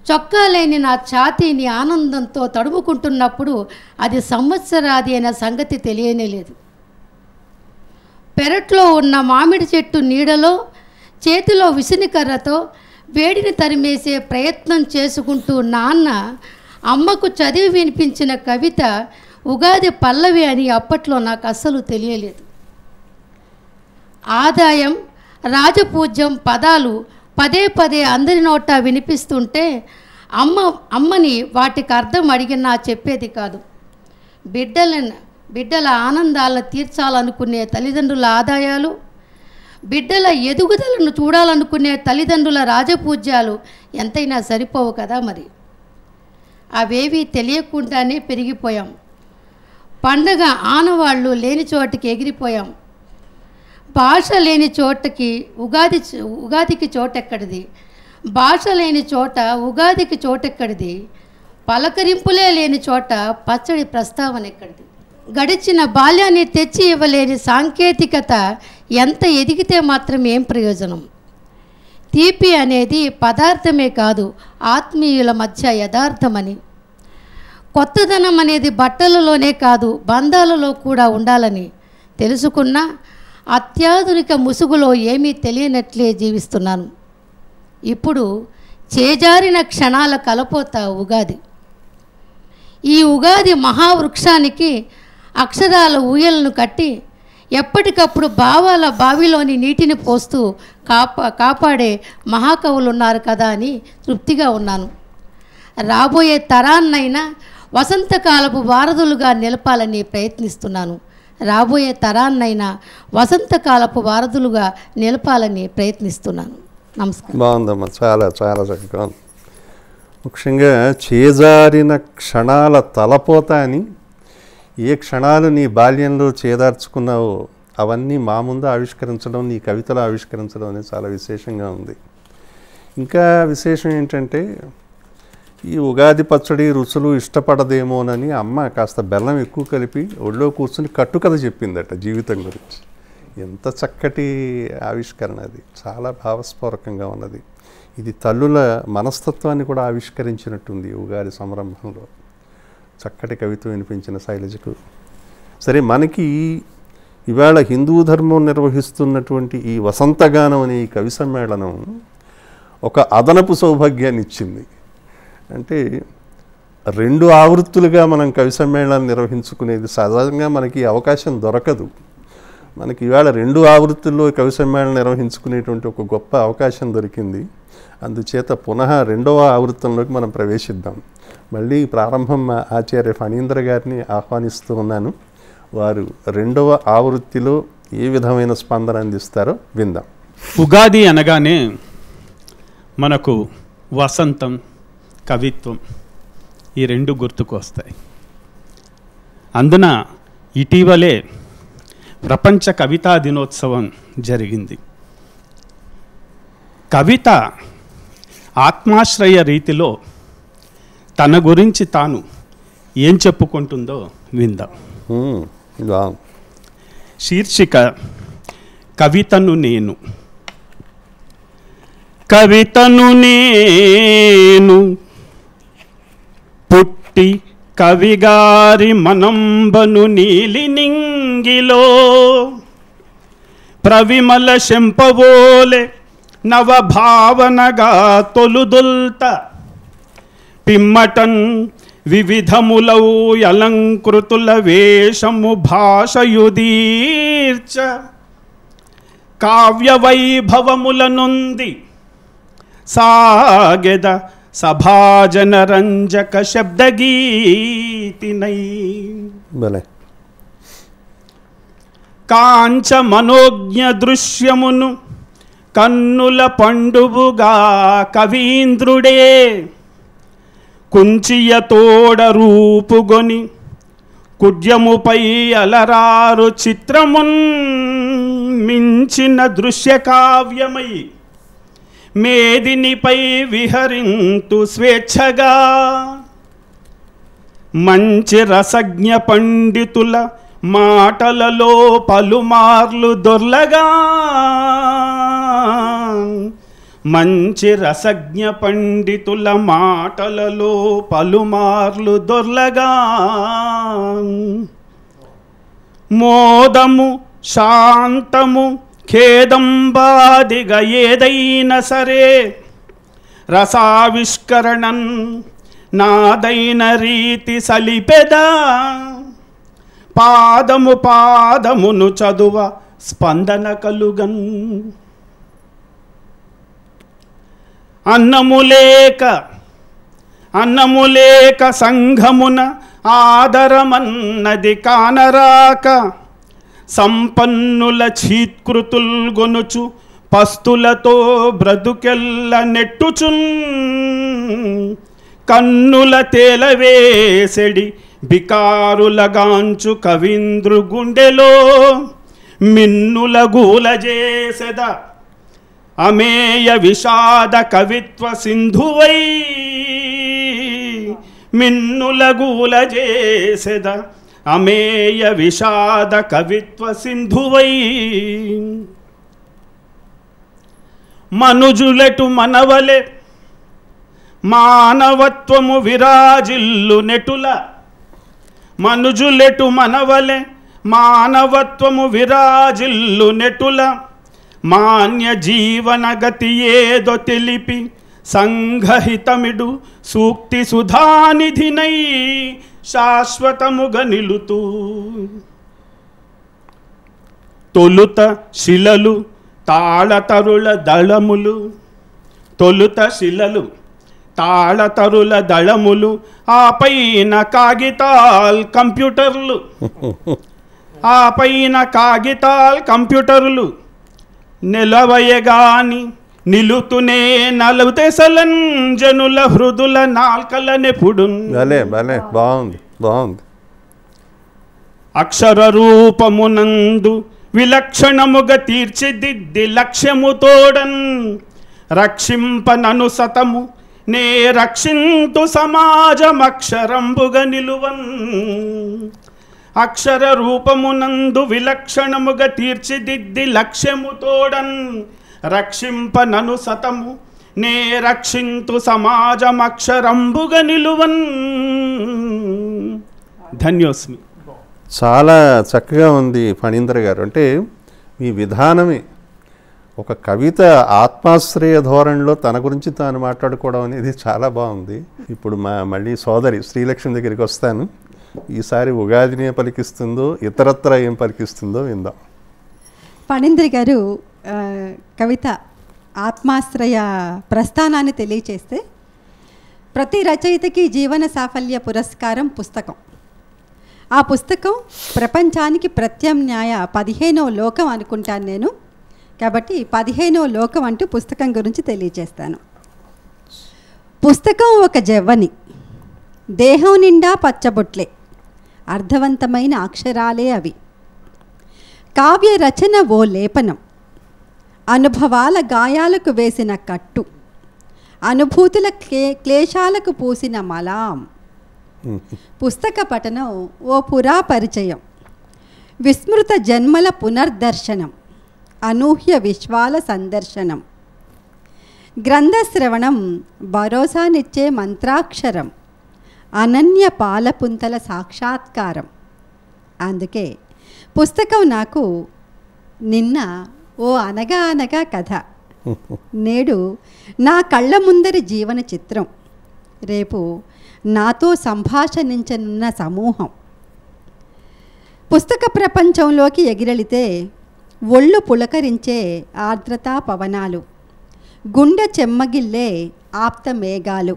చొక్కా లేని నా ఛాతీని ఆనందంతో తడుముకుంటున్నప్పుడు అది సంవత్సరాది అయిన సంగతి తెలియనే లేదు. పెరట్లో ఉన్న మామిడి చెట్టు నీడలో చేతిలో విసినికర్రతో వేడిని తరిమేసే ప్రయత్నం చేసుకుంటూ నాన్న అమ్మకు చదివి వినిపించిన కవిత ఉగాది పల్లవి అని అప్పట్లో నాకు అస్సలు తెలియలేదు. ఆదాయం, రాజపూజ్యం పదాలు పదే పదే అందరి నోటా వినిపిస్తుంటే అమ్మని వాటికి అర్థం అడిగినా చెప్పేది కాదు. బిడ్డల ఆనందాలను తీర్చాలనుకునే తల్లిదండ్రుల ఆదాయాలు, బిడ్డల ఎదుగుదలను చూడాలనుకునే తల్లిదండ్రుల రాజపూజ్యాలు ఎంతైనా సరిపోవు కదా మరి. అవేవీ తెలియకుండానే పెరిగిపోయాం. పండగ ఆనవాళ్ళు లేని చోటికి ఎగిరిపోయాం. భాష లేని చోటకి ఉగాదికి చోటెక్కడిది, భాష లేని చోట ఉగాదికి చోటెక్కడిది, పలకరింపులే లేని చోట పచ్చడి ప్రస్తావన ఎక్కడిది. గడిచిన బాల్యాన్ని తెచ్చి ఇవ్వలేని సాంకేతికత ఎంత ఎదిగితే మాత్రం ఏం ప్రయోజనం. తీపి అనేది పదార్థమే కాదు, ఆత్మీయుల మధ్య యథార్థమని. కొత్తదనం అనేది బట్టలలోనే కాదు, బంధాలలో కూడా ఉండాలని తెలుసుకున్న అత్యాధునిక ముసుగులో ఏమీ తెలియనట్లే జీవిస్తున్నాను. ఇప్పుడు చేజారిన క్షణాల కలపోత ఉగాది. ఈ ఉగాది మహావృక్షానికి అక్షరాల ఊయలను కట్టి ఎప్పటికప్పుడు భావాల బావిలోని నీటిని పోస్తూ కాపాడే మహాకవులు ఉన్నారు కదా అని తృప్తిగా ఉన్నాను. రాబోయే తరాన్నైనా వసంతకాలపు వారధులుగా నిలపాలని ప్రయత్నిస్తున్నాను. రాబోయే తరాన్నైనా వసంతకాలపు వారధులుగా నిలపాలని ప్రయత్నిస్తున్నాను. నమస్కారం. బాగుందమ్మా, చాలా చాలా చక్కగా ఉంది. ముఖ్యంగా చేజారిన క్షణాల తలపోత అని, ఏ క్షణాలు నీ బాల్యంలో చేదార్చుకున్నావో అవన్నీ మా ముందు ఆవిష్కరించడం, నీ కవితలో ఆవిష్కరించడం అనేది చాలా విశేషంగా ఉంది. ఇంకా విశేషం ఏంటంటే, ఈ ఉగాది పచ్చడి రుచులు ఇష్టపడదేమోనని అమ్మ కాస్త బెల్లం ఎక్కువ కలిపి ఒళ్ళో కూర్చుని కట్టుకథ చెప్పిందట జీవితం గురించి. ఎంత చక్కటి ఆవిష్కరణ అది, చాలా భావస్ఫూరకంగా ఉన్నది. ఇది తల్లుల మనస్తత్వాన్ని కూడా ఆవిష్కరించినట్టుంది ఉగాది సంరంభంలో. చక్కటి కవిత్వం వినిపించిన శైలజకు. సరే, మనకి ఇవాళ హిందూ ధర్మం నిర్వహిస్తున్నటువంటి ఈ వసంతగానం అనే ఈ కవి సమ్మేళనం ఒక అదనపు సౌభాగ్యాన్ని ఇచ్చింది. అంటే 2 ఆవృత్తులుగా మనం కవి సమ్మేళనాన్ని నిర్వహించుకునేది సహజంగా మనకి అవకాశం దొరకదు. మనకి ఇవాళ 2 ఆవృత్తుల్లో కవి సమ్మేళనం నిర్వహించుకునేటువంటి ఒక గొప్ప అవకాశం దొరికింది. అందుచేత పునః 2వ ఆవృత్తంలోకి మనం ప్రవేశిద్దాం. మళ్ళీ ప్రారంభం ఆచార్య ఫణీంద్ర గారిని ఆహ్వానిస్తూ ఉన్నాను. వారు 2వ ఆవృత్తిలో ఏ విధమైన స్పందన అందిస్తారో విందాం. ఉగాది అనగానే మనకు వసంతం, కవిత్వం ఈ 2 గుర్తుకు వస్తాయి. అందున ఇటీవలే ప్రపంచ కవితా దినోత్సవం జరిగింది. కవిత ఆత్మాశ్రయ రీతిలో తన గురించి తాను ఏం చెప్పుకుంటుందో విందాం. శీర్షిక కవితను నేను. కవితను నేను పుట్టి కవిగారి మనంబను నీలి నింగిలో ప్రవిమల శంపవోలే నవభావనగా తొలుదొల్త పిమ్మటన్ వివిధములౌ అలంకృతుల వేషము భాషయుదీర్చ కావ్య వైభవముల నొంది సాగెద సభాజన రంజక శబ్దగీతినై కాంచ మనోజ్ఞ దృశ్యమును కన్నుల పండువుగా కవీంద్రుడే కుంచియ తోడ రూపుగొని కుడ్యముపై అలరారు చిత్రమున్ మించిన దృశ్య కావ్యమై మేదినిపై విహరింతు స్వేచ్ఛగా మంచి రసజ్ఞ పండితుల మాటలలో పలుమార్లు దొర్లగా మంచి రసజ్ఞ పండితుల మాటలలో పలుమార్లు దొర్లగా మోదము శాంతము ఖేదంబాదిగా ఏదైనా సరే రసావిష్కరణన్ నాదైన రీతి సలిపెదా పాదము పాదమును చదువ స్పందన కలుగన్ అన్నము లేక సంఘమున ఆదరమన్నది కానరాక సంపన్నుల చీత్కృతుల్ గొనుచు పస్తులతో బ్రతుకెల్ల నెట్టుచున్ కన్నుల తేలవేసెడి బికారులగాంచు కవీంద్రు గుండెలో మిన్నుల గూల చేసెద అమేయ విషాద కవిత్వ సింధువై మిన్నుల గూల చేసెద అమేయ విషాద కవిత్వ సింధువై మనుజులెటు మనవలె మానవత్వము విరాజిల్లు నెటుల మనుజులెటు మనవలె మానవత్వము విరాజిల్లు నెటుల మాన్య జీవన గతి ఏదో తెలిపి సంఘహితమిడు సూక్తి సుధానిధినై శాశ్వతముగా నిలుతూ తొలుత శిలలు తాళతరుల దళములు తొలుత శిలలు తాళతరుల దళములు ఆ పైన కాగితాల్ కంప్యూటర్లు నిలవయగాని నిలుతునే నలుదెసలన్ జనుల హృదుల నాల్కలనెప్పుడు బాగుంది అక్షర రూపమునందు విలక్షణముగా తీర్చిదిద్ది లక్ష్యముతోడన్ రక్షింపనను సతము నే రక్షింతు సమాజమక్షరంబుగా నిలువన్ అక్షర రూపమునందు విలక్షణముగా తీర్చిదిద్ది లక్ష్యముతోడన్ రక్షింపనను సతము నే రక్షింతు సమాజమక్షరంబుగా నిలువన్. ధన్యోస్మి. చాలా చక్కగా ఉంది ఫణీంద్ర గారు. అంటే మీ విధానమే ఒక కవిత ఆత్మాశ్రయ ధోరణిలో తన గురించి తాను మాట్లాడుకోవడం అనేది చాలా బాగుంది. ఇప్పుడు మళ్ళీ సోదరి శ్రీలక్ష్మి దగ్గరికి వస్తాను. ఈసారి ఉగాదినే పలికిస్తుందో ఇతరత్ర ఏం పలికిస్తుందో విందాం. ఫణీంద్ర గారు కవిత ఆత్మాశ్రయ ప్రస్థానాన్ని తెలియచేస్తే ప్రతి రచయితకి జీవన సాఫల్య పురస్కారం పుస్తకం. ఆ పుస్తకం ప్రపంచానికి ప్రత్యామ్నాయ 15వ లోకం అనుకుంటాను నేను. కాబట్టి 15వ లోకం అంటూ పుస్తకం గురించి తెలియచేస్తాను. పుస్తకం ఒక జవ్వని, దేహం నిండా పచ్చబొట్లే, అర్థవంతమైన అక్షరాలే అవి. కావ్య రచన ఓ లేపనం, అనుభవాల గాయాలకు వేసిన కట్టు, అనుభూతుల క్లేశాలకు పూసిన మలాం. పుస్తక పఠనం ఓ పురా పరిచయం, విస్మృత జన్మల పునర్దర్శనం, అనూహ్య విశ్వాల సందర్శనం. గ్రంథశ్రవణం భరోసానిచ్చే మంత్రాక్షరం, అనన్య పాలపుంతల సాక్షాత్కారం. అందుకే పుస్తకం నాకు నిన్న ఓ అనగా అనగా కథ, నేడు నా కళ్ళ ముందరి జీవన చిత్రం, రేపు నాతో సంభాషించనున్న సమూహం. పుస్తక ప్రపంచంలోకి ఎగిరెళితే ఒళ్ళు పులకరించే ఆర్ద్రతా పవనాలు, గుండె చెమ్మగిల్లే ఆప్త మేఘాలు,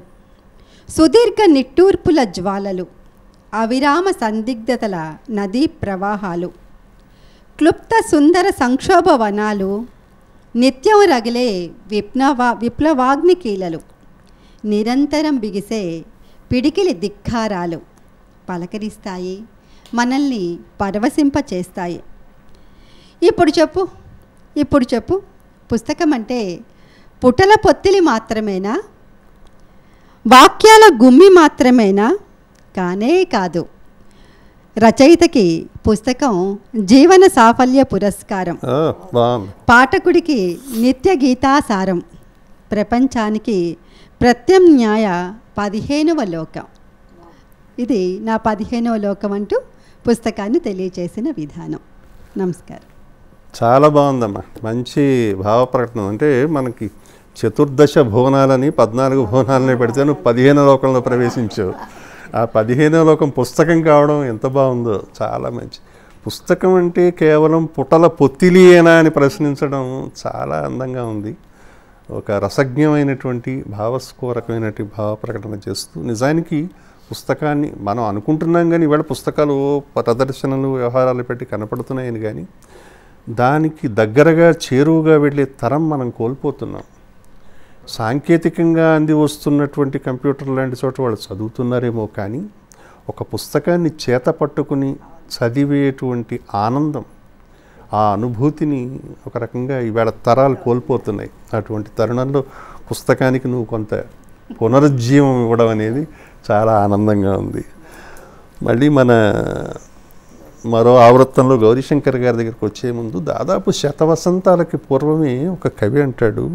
సుదీర్ఘ నిట్టూర్పుల జ్వాలలు, అవిరామ సందిగ్ధతల నదీ ప్రవాహాలు, క్లుప్త సుందర సంక్షోభ వనాలు, నిత్యం రగిలే విప్లవాగ్ని కీలలు, నిరంతరం బిగిసే పిడికిలి ధిక్కారాలు పలకరిస్తాయి, మనల్ని పరవశింపచేస్తాయి. ఇప్పుడు చెప్పు పుస్తకం అంటే పుటల పొత్తిలి మాత్రమేనా, వాక్యాల గుమ్మి మాత్రమేనా? కానే కాదు. రచయితకి పుస్తకం జీవన సాఫల్య పురస్కారం, పాఠకుడికి నిత్య గీతాసారం, ప్రపంచానికి ప్రత్యామ్నాయ 15వ లోకం. ఇది నా 15వ లోకం అంటూ పుస్తకాన్ని తెలియచేసిన విధానం. నమస్కారం. చాలా బాగుందమ్మా, మంచి భావ ప్రకటన. అంటే మనకి చతుర్దశ భువనాలని 14 భువనాలని పెడితే నువ్వు 15వ లోకంలో ప్రవేశించావు. ఆ 15వ లోకం పుస్తకం కావడం ఎంత బాగుందో, చాలా మంచి. పుస్తకం అంటే కేవలం పుటల పొత్తిలియేనా అని ప్రశ్నించడం చాలా అందంగా ఉంది. ఒక రసజ్ఞమైనటువంటి భావస్ఫోరకమైనటువంటి భావ ప్రకటన చేస్తూ, నిజానికి పుస్తకాన్ని మనం అనుకుంటున్నాం కానీ ఇవాళ పుస్తకాలు ప్రదర్శనలు వ్యవహారాలు పెట్టి కనపడుతున్నాయని, కానీ దానికి దగ్గరగా చేరువుగా వెళ్ళే తరం మనం కోల్పోతున్నాం. సాంకేతికంగా అంది వస్తున్నటువంటి కంప్యూటర్ లాంటి చోట వాళ్ళు చదువుతున్నారేమో, కానీ ఒక పుస్తకాన్ని చేత పట్టుకుని చదివేటువంటి ఆనందం, ఆ అనుభూతిని ఒక రకంగా ఈవేళ తరాలు కోల్పోతున్నాయి. అటువంటి తరుణంలో పుస్తకానికి నువ్వు కొంత పునరుజ్జీవం ఇవ్వడం అనేది చాలా ఆనందంగా ఉంది. మళ్ళీ మన మరో ఆవృత్తంలో గౌరీశంకర్ గారి దగ్గరికి వచ్చే ముందు దాదాపు శతవసంతాలకి పూర్వమే ఒక కవి అంటాడు,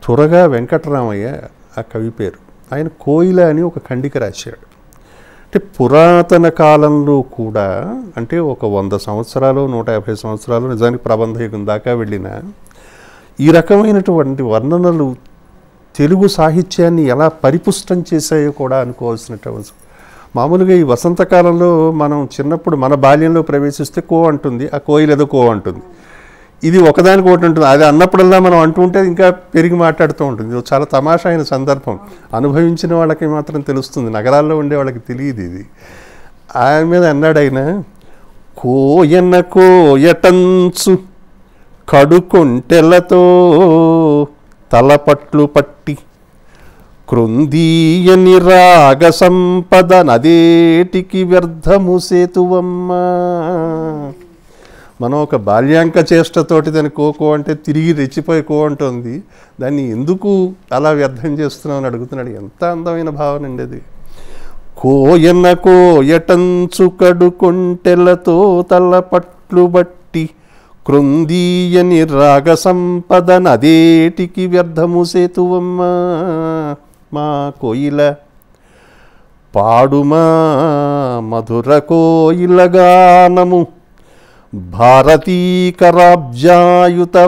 తురగా వెంకటరామయ్య ఆ కవి పేరు. ఆయన కోయిల అని ఒక ఖండిక రాశాడు. అంటే పురాతన కాలంలో కూడా, అంటే ఒక 100 సంవత్సరాలు 150 సంవత్సరాలు నిజానికి ప్రబంధయుగం దాకా వెళ్ళిన ఈ రకమైనటువంటి వర్ణనలు తెలుగు సాహిత్యాన్ని ఎలా పరిపుష్టం చేశాయో కూడా అనుకోవాల్సినటువంటి. మామూలుగా ఈ వసంతకాలంలో మనం చిన్నప్పుడు మన బాల్యంలో ప్రవేశిస్తే కో అంటుంది, ఆ కోయిల ఏదో కో అంటుంది. ఇది ఒకదానికి ఒకటి ఉంటుంది. అది అన్నప్పుడల్లా మనం అంటూ ఉంటే ఇంకా పెరిగి మాట్లాడుతూ ఉంటుంది. ఇది చాలా తమాషా అయిన సందర్భం. అనుభవించిన వాళ్ళకి మాత్రం తెలుస్తుంది, నగరాల్లో ఉండే వాళ్ళకి తెలియదు ఇది. ఆయన మీద అన్నాడు ఆయన, కోయన్న కోయటంచు కడుకొంటెలతో తలపట్లు పట్టి కృందీయని రాగ సంపద నదేటికి వ్యర్థము సేతువమ్మా. మనం ఒక బాల్యాంక చేష్టతోటి దాన్ని కోకో అంటే తిరిగి రెచ్చిపోయి కో అంటుంది, దాన్ని ఎందుకు అలా వ్యర్థం చేస్తున్నావు అని అడుగుతున్నాడు. ఎంత అందమైన భావన అండి అది. కోయన్న కోయటంచు కడుకొంటెలతో తలపట్లు బట్టి కృందీయని రాగ సంపద నదేటికి వ్యర్థము సేతువమ్మా. మా కోయిల పాడుమా మధుర కోయిల గానము భారతీకరాబ్జాయుత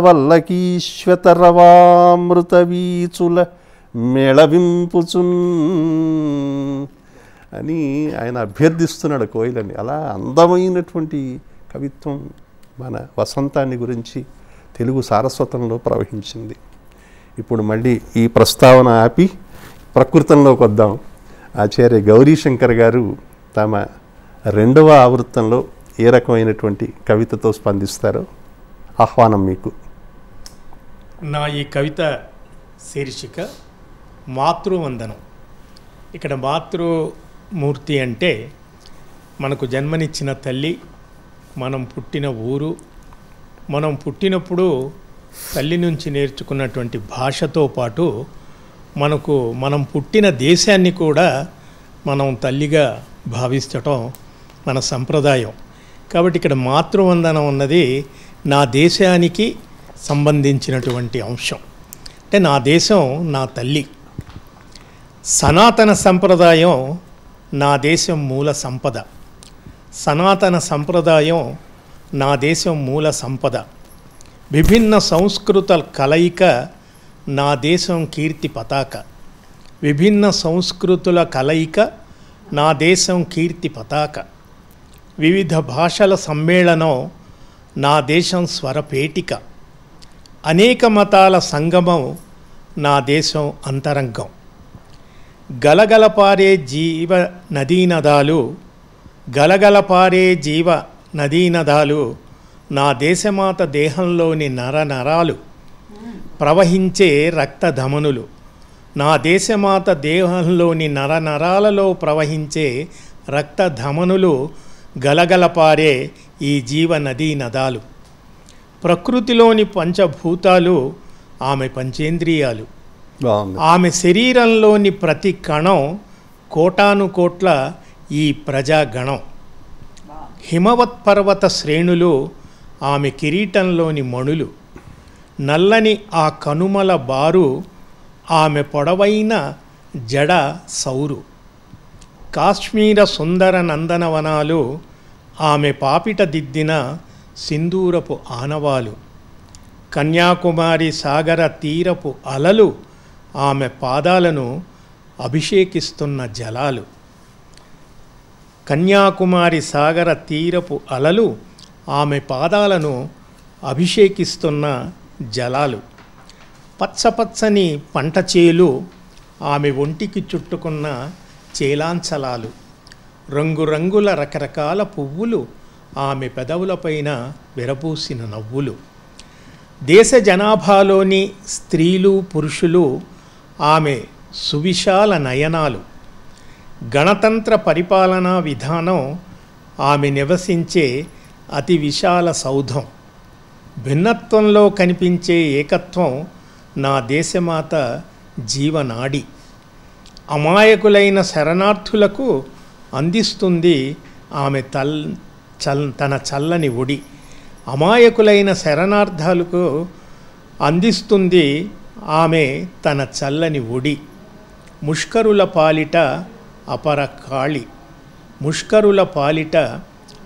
వల్లకీశ్వతరవామృత వీచుల మేళవింపుచున్ అని ఆయన అభ్యర్థిస్తున్నాడు కోయిలని. అలా అందమైనటువంటి కవిత్వం మన వసంతాన్ని గురించి తెలుగు సారస్వతంలో ప్రవహించింది. ఇప్పుడు మళ్ళీ ఈ ప్రస్తావన ఆపి ప్రకృతంలోకి వద్దాం. ఆచార్య గౌరీశంకర్ గారు తమ 2వ ఆవృత్తంలో ఏ రకమైనటువంటి కవితతో స్పందిస్తారో ఆహ్వానం మీకు. నా ఈ కవిత శీర్షిక మాతృవందనం. ఇక్కడ మాతృమూర్తి అంటే మనకు జన్మనిచ్చిన తల్లి, మనం పుట్టిన ఊరు, మనం పుట్టినప్పుడు తల్లి నుంచి నేర్చుకున్నటువంటి భాషతో పాటు మనం పుట్టిన దేశాన్ని కూడా మనం తల్లిగా భావించటం మన సంప్రదాయం. కాబట్టి ఇక్కడ మాతృవందనం అన్నది నా దేశానికి సంబంధించినటువంటి అంశం. అంటే నా దేశం నా తల్లి. సనాతన సంప్రదాయం నా దేశం మూల సంపద. సనాతన సంప్రదాయం నా దేశం మూల సంపద. విభిన్న సంస్కృతుల కలయిక నా దేశం కీర్తి పతాక. విభిన్న సంస్కృతుల కలయిక నా దేశం కీర్తి పతాక. వివిధ భాషల సమ్మేళనం నా దేశం స్వరపేటిక. అనేక మతాల సంగమం నా దేశం అంతరంగం. గలగలపారే జీవ నదీనదాలు, గలగలపారే జీవ నదీనదాలు నా దేశమాత దేహంలోని నరనరాలు. ప్రవహించే రక్తధమనులు నా దేశమాత దేహంలోని నరనరాలలో ప్రవహించే రక్తధమనులు గలగలపారే ఈ జీవ నదీ నదాలు. ప్రకృతిలోని పంచభూతాలు ఆమె పంచేంద్రియాలు. బాగుంది. ఆమె శరీరంలోని ప్రతి కణం కోటానుకోట్ల ఈ ప్రజాగణం. హిమవత్పర్వత శ్రేణులు ఆమె కిరీటంలోని మణులు. నల్లని ఆ కనుమల బారు ఆమె పొడవైన జడ సౌరు. కాశ్మీర సుందర నందనవనాలు ఆమె పాపిట దిద్దిన సింధూరపు ఆనవాలు. కన్యాకుమారి సాగర తీరపు అలలు ఆమె పాదాలను అభిషేకిస్తున్న జలాలు. కన్యాకుమారి సాగర తీరపు అలలు ఆమె పాదాలను అభిషేకిస్తున్న జలాలు. పచ్చపచ్చని పంట చేలు ఆమె ఒంటికి చుట్టుకున్న చేలాంచలాలు. రంగురంగుల రకరకాల పువ్వులు ఆమె పెదవులపైన విరబూసిన నవ్వులు. దేశ జనాభాలోని స్త్రీలు పురుషులు ఆమె సువిశాల నయనాలు. గణతంత్ర పరిపాలనా విధానం ఆమె నివసించే అతి విశాల సౌధం. భిన్నత్వంలో కనిపించే ఏకత్వం నా దేశమాత జీవనాడి. అమాయకులైన శరణార్థులకు అందిస్తుంది ఆమె తన చల్లని ఒడి. అమాయకులైన శరణార్థులకు అందిస్తుంది ఆమె తన చల్లని ఒడి. ముష్కరుల పాలిట అపరకాళి. ముష్కరుల పాలిట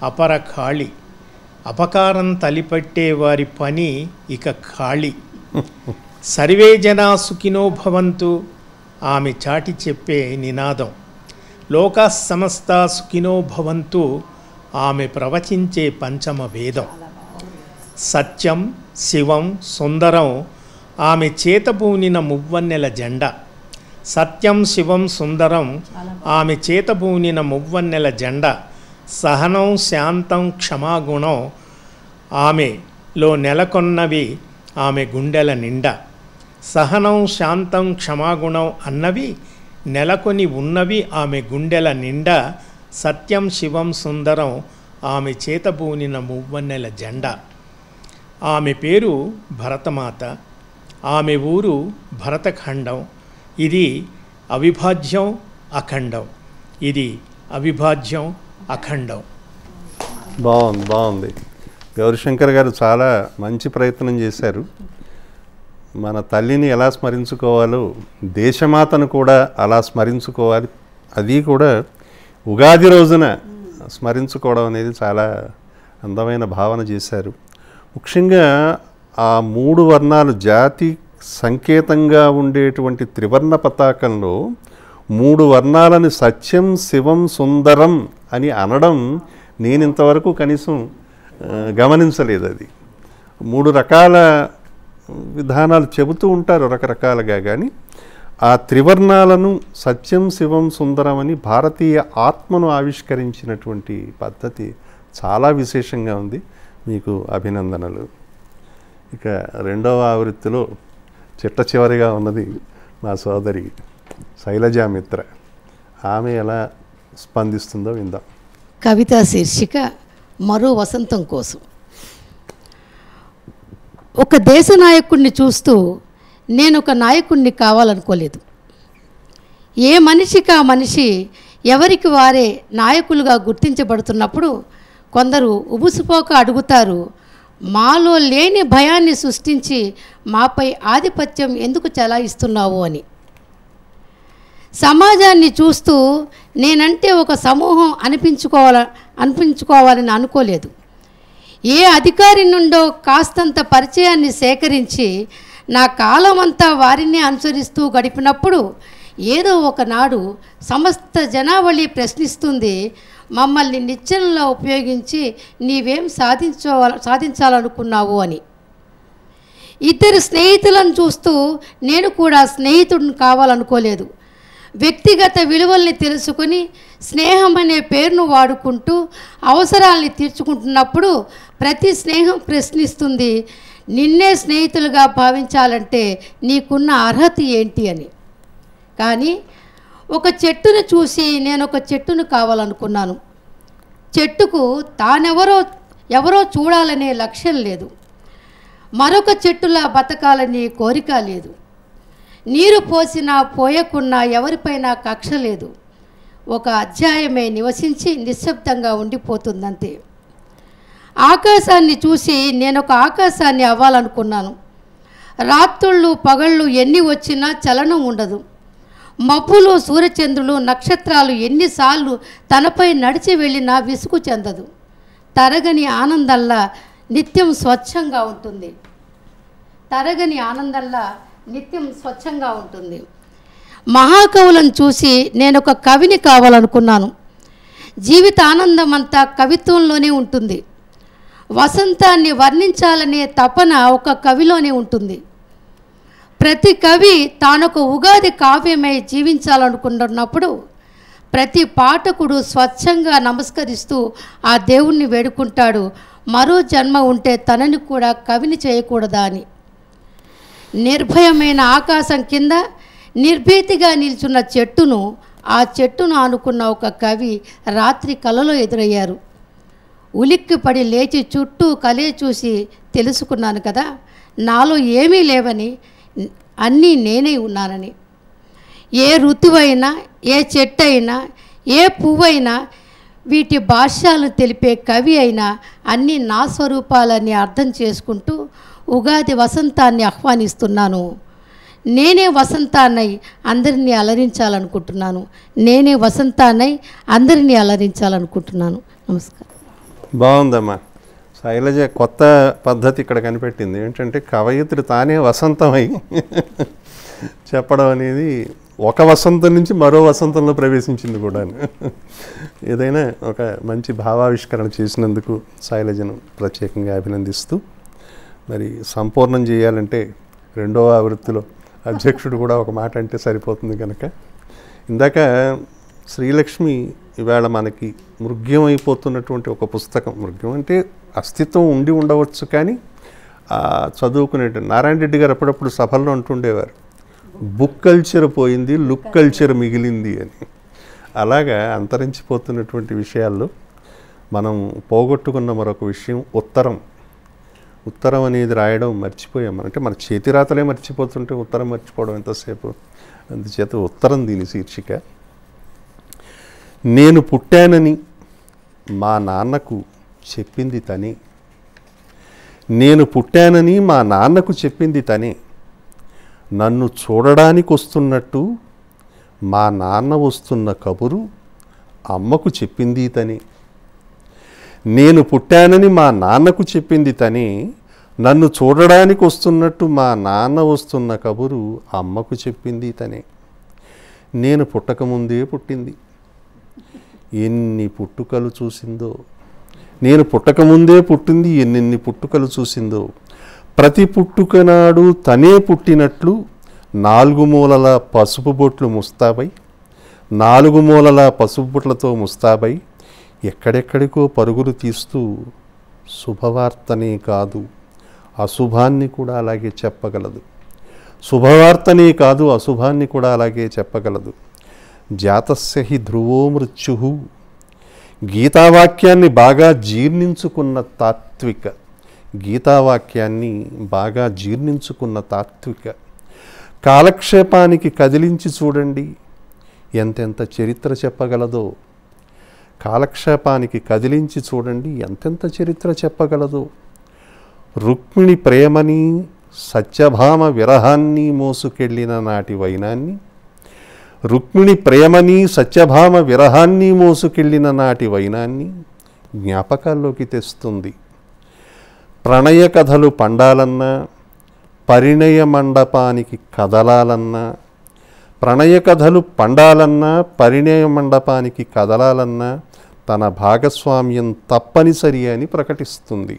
అపరకాళి. అపకారం తలిపట్టే వారి పని ఇక ఖాళీ. సర్వే జనా సుఖినో భవంతు ఆమె చాటి చెప్పే నినాదం. లోకా సమస్తా సుఖినో భవంతు ఆమె ప్రవచించే పంచమ వేదం. సత్యం శివం సుందరం ఆమె చేతబూనిన మువ్వన్నెల జెండా. సత్యం శివం సుందరం ఆమె చేతబూనిన మువ్వన్నెల జెండా. సహనం శాంతం క్షమాగుణం ఆమెలో నెలకొన్నవి ఆమె గుండెల నిండా. సహనం శాంతం క్షమాగుణం అన్నవి నెలకొని ఉన్నవి ఆమె గుండెల నిండా. సత్యం శివం సుందరం ఆమె చేతబూనిన మువ్వన్నెల జెండా. ఆమె పేరు భరతమాత. ఆమె ఊరు భరతఖండం. ఇది అవిభాజ్యం అఖండం. ఇది అవిభాజ్యం అఖండం. బాగుంది. గౌరీశంకర్ గారు చాలా మంచి ప్రయత్నం చేశారు. మన తల్లిని ఎలా స్మరించుకోవాలో దేశమాతను కూడా అలా స్మరించుకోవాలి. అది కూడా ఉగాది రోజున స్మరించుకోవడం అనేది చాలా అందమైన భావన చేశారు. ముఖ్యంగా ఆ 3 వర్ణాలు జాతి సంకేతంగా ఉండేటువంటి త్రివర్ణ పతాకంలో 3 వర్ణాలని సత్యం శివం సుందరం అని అనడం నేను ఇంతవరకు కనీసం గమనించలేదు. అది 3 రకాల విధానాలు చెబుతూ ఉంటారు రకరకాలుగా, కానీ ఆ త్రివర్ణాలను సత్యం శివం సుందరం అని భారతీయ ఆత్మను ఆవిష్కరించినటువంటి పద్ధతి చాలా విశేషంగా ఉంది. మీకు అభినందనలు. ఇక 2వ ఆవృత్తిలో చిట్ట చివరిగా ఉన్నది మా సోదరి శైలజామిత్ర. ఆమె ఎలా స్పందిస్తుందో విందాం. కవిత శీర్షిక మరో వసంతం కోసం. ఒక దేశ నాయకుడిని చూస్తూ నేను ఒక నాయకుడిని కావాలనుకోలేదు. ఏ మనిషికి ఆ మనిషి ఎవరికి వారే నాయకులుగా గుర్తించబడుతున్నప్పుడు కొందరు ఉబుసుపోక అడుగుతారు, మాలో లేని భయాన్ని సృష్టించి మాపై ఆధిపత్యం ఎందుకు చెలాయిస్తున్నావు అని. సమాజాన్ని చూస్తూ నేనంటే ఒక సమూహం అనిపించుకోవాలని అనుకోలేదు. ఏ అధికారి నుండో కాస్తంత పరిచయాన్ని సేకరించి నా కాలమంతా వారిని అనుసరిస్తూ గడిపినప్పుడు ఏదో ఒకనాడు సమస్త జనావళి ప్రశ్నిస్తుంది, మమ్మల్ని నిచ్చెనలో ఉపయోగించి నీవేం సాధించాలనుకున్నావు అని. 2 స్నేహితులను చూస్తూ నేను కూడా స్నేహితుడిని కావాలనుకోలేదు. వ్యక్తిగత విలువల్ని తెలుసుకుని స్నేహం అనే పేరును వాడుకుంటూ అవసరాల్ని తీర్చుకుంటున్నప్పుడు ప్రతి స్నేహం ప్రశ్నిస్తుంది, నిన్నే స్నేహితులుగా భావించాలంటే నీకున్న అర్హత ఏంటి అని. కానీ ఒక చెట్టును చూసి నేను ఒక చెట్టును కావాలనుకున్నాను. చెట్టుకు ఎవరో చూడాలనే లక్ష్యం లేదు. మరొక చెట్టులా బతకాలని కోరిక లేదు. నీరు పోసినా పోయకున్నా ఎవరిపైనా కక్ష లేదు. ఒక అధ్యాయమే నివసించి నిశ్శబ్దంగా ఉండిపోతుందంతే. ఆకాశాన్ని చూసి నేను ఒక ఆకాశాన్ని అవ్వాలనుకున్నాను. రాత్రుళ్ళు పగళ్ళు ఎన్ని వచ్చినా చలనం ఉండదు. మబ్బులు సూర్యచంద్రులు నక్షత్రాలు ఎన్నిసార్లు తనపై నడిచి వెళ్ళినా విసుగు చెందదు. తరగని ఆనందంలా నిత్యం స్వచ్ఛంగా ఉంటుంది. మహాకవులను చూసి నేను ఒక కవిని కావాలనుకున్నాను. జీవిత ఆనందం అంతా కవిత్వంలోనే ఉంటుంది. వసంతాన్ని వర్ణించాలనే తపన ఒక కవిలోనే ఉంటుంది. ప్రతి కవి తానొక ఉగాది కావ్యమై జీవించాలనుకున్నప్పుడు ప్రతి పాఠకుడు స్వచ్ఛంగా నమస్కరిస్తూ ఆ దేవుణ్ణి వేడుకుంటాడు, మరో జన్మ ఉంటే తనని కూడా కవిని చేయకూడదా అని. నిర్భయమైన ఆకాశం కింద నిర్భీతిగా నిల్చున్న ఆ చెట్టును ఆనుకున్న ఒక కవి రాత్రి కలలో ఎదురయ్యారు. ఉలిక్కిపడి లేచి చుట్టూ కలే చూసి తెలుసుకున్నాను కదా, నాలో ఏమీ లేవని, అన్నీ నేనే ఉన్నానని. ఏ ఋతువైనా, ఏ చెట్టైనా, ఏ పువ్వైనా, వీటి భాష్యాలను తెలిపే కవి అయినా అన్నీ నా స్వరూపాలని అర్థం చేసుకుంటూ ఉగాది వసంతాన్ని ఆహ్వానిస్తున్నాను. నేనే వసంతాన్నై అందరినీ అలరించాలనుకుంటున్నాను. నమస్కారం. బాగుందమ్మా. శైలజ కొత్త పద్ధతి ఇక్కడ కనిపెట్టింది. ఏంటంటే కవయిత్రి తానే వసంతమై చెప్పడం అనేది ఒక వసంతం నుంచి మరో వసంతంలో ప్రవేశించింది కూడా. ఏదైనా ఒక మంచి భావావిష్కరణ చేసినందుకు శైలజను ప్రత్యేకంగా అభినందిస్తూ, మరి సంపూర్ణం చేయాలంటే రెండవ ఆవృత్తిలో అధ్యక్షుడు కూడా ఒక మాట అంటే సరిపోతుంది కనుక, ఇందాక శ్రీలక్ష్మి ఇవాళ మనకి మృగ్యం అయిపోతున్నటువంటి ఒక పుస్తకం. మృగ్యం అంటే అస్తిత్వం ఉండి ఉండవచ్చు, కానీ చదువుకునే నారాయణ రెడ్డి గారు అప్పుడప్పుడు సభల్లో అంటుండేవారు, బుక్ కల్చర్ పోయింది, లుక్ కల్చర్ మిగిలింది అని. అలాగా అంతరించిపోతున్నటువంటి విషయాల్లో మనం పోగొట్టుకున్న మరొక విషయం ఉత్తరం అనేది రాయడం మర్చిపోయాం. అంటే మన చేతిరాతలే మర్చిపోతుంటే ఉత్తరం మర్చిపోవడం ఎంతసేపు. అందుచేత ఉత్తరం దీని శీర్షిక. నేను పుట్టానని మా నాన్నకు చెప్పింది తనే. నేను పుట్టానని మా నాన్నకు చెప్పింది తనే. నన్ను చూడడానికి వస్తున్నట్టు మా నాన్న వస్తున్న కబురు అమ్మకు చెప్పింది తనే. నేను పుట్టానని మా నాన్నకు చెప్పింది తనే. నన్ను చూడడానికి వస్తున్నట్టు మా నాన్న వస్తున్న కబురు అమ్మకు చెప్పింది తనే. నేను పుట్టకముందే పుట్టింది, ఎన్ని పుట్టుకలు చూసిందో. నేను పుట్టకముందే పుట్టింది, ఎన్నెన్ని పుట్టుకలు చూసిందో. ప్రతి పుట్టుకనాడు తనే పుట్టినట్లు 4 మూలల పసుపు బొట్లు ముస్తాబై, 4 మూలల పసుపు బొట్లతో ముస్తాబై ఎక్కడెక్కడికో పరుగులు తీస్తూ శుభవార్తనే కాదు అశుభాన్ని కూడా అలాగే చెప్పగలదు. శుభవార్తనే కాదు అశుభాన్ని కూడా అలాగే చెప్పగలదు. జాతస్య హి ధ్రువో మృత్యు. గీతావాక్యాన్ని బాగా జీర్ణించుకున్న తాత్విక కాలక్షేపానికి కదిలించి చూడండి ఎంతెంత చరిత్ర చెప్పగలదో. కాలక్షేపానికి కదిలించి చూడండి ఎంతెంత చరిత్ర చెప్పగలదో. రుక్మిణి ప్రేమని సత్యభామ విరహాన్ని మోసుకెళ్ళిన నాటి వైనాన్ని, రుక్మిణి ప్రేమని సత్యభామ విరహాన్ని మోసుకెళ్ళిన నాటి వైనాన్ని జ్ఞాపకాల్లోకి తెస్తుంది. ప్రణయ కథలు పండాలన్నా, పరిణయ మండపానికి కదలాలన్నా, ప్రణయ కథలు పండాలన్నా, పరిణయ మండపానికి కదలాలన్నా తన భాగస్వామ్యం తప్పనిసరి అని ప్రకటిస్తుంది.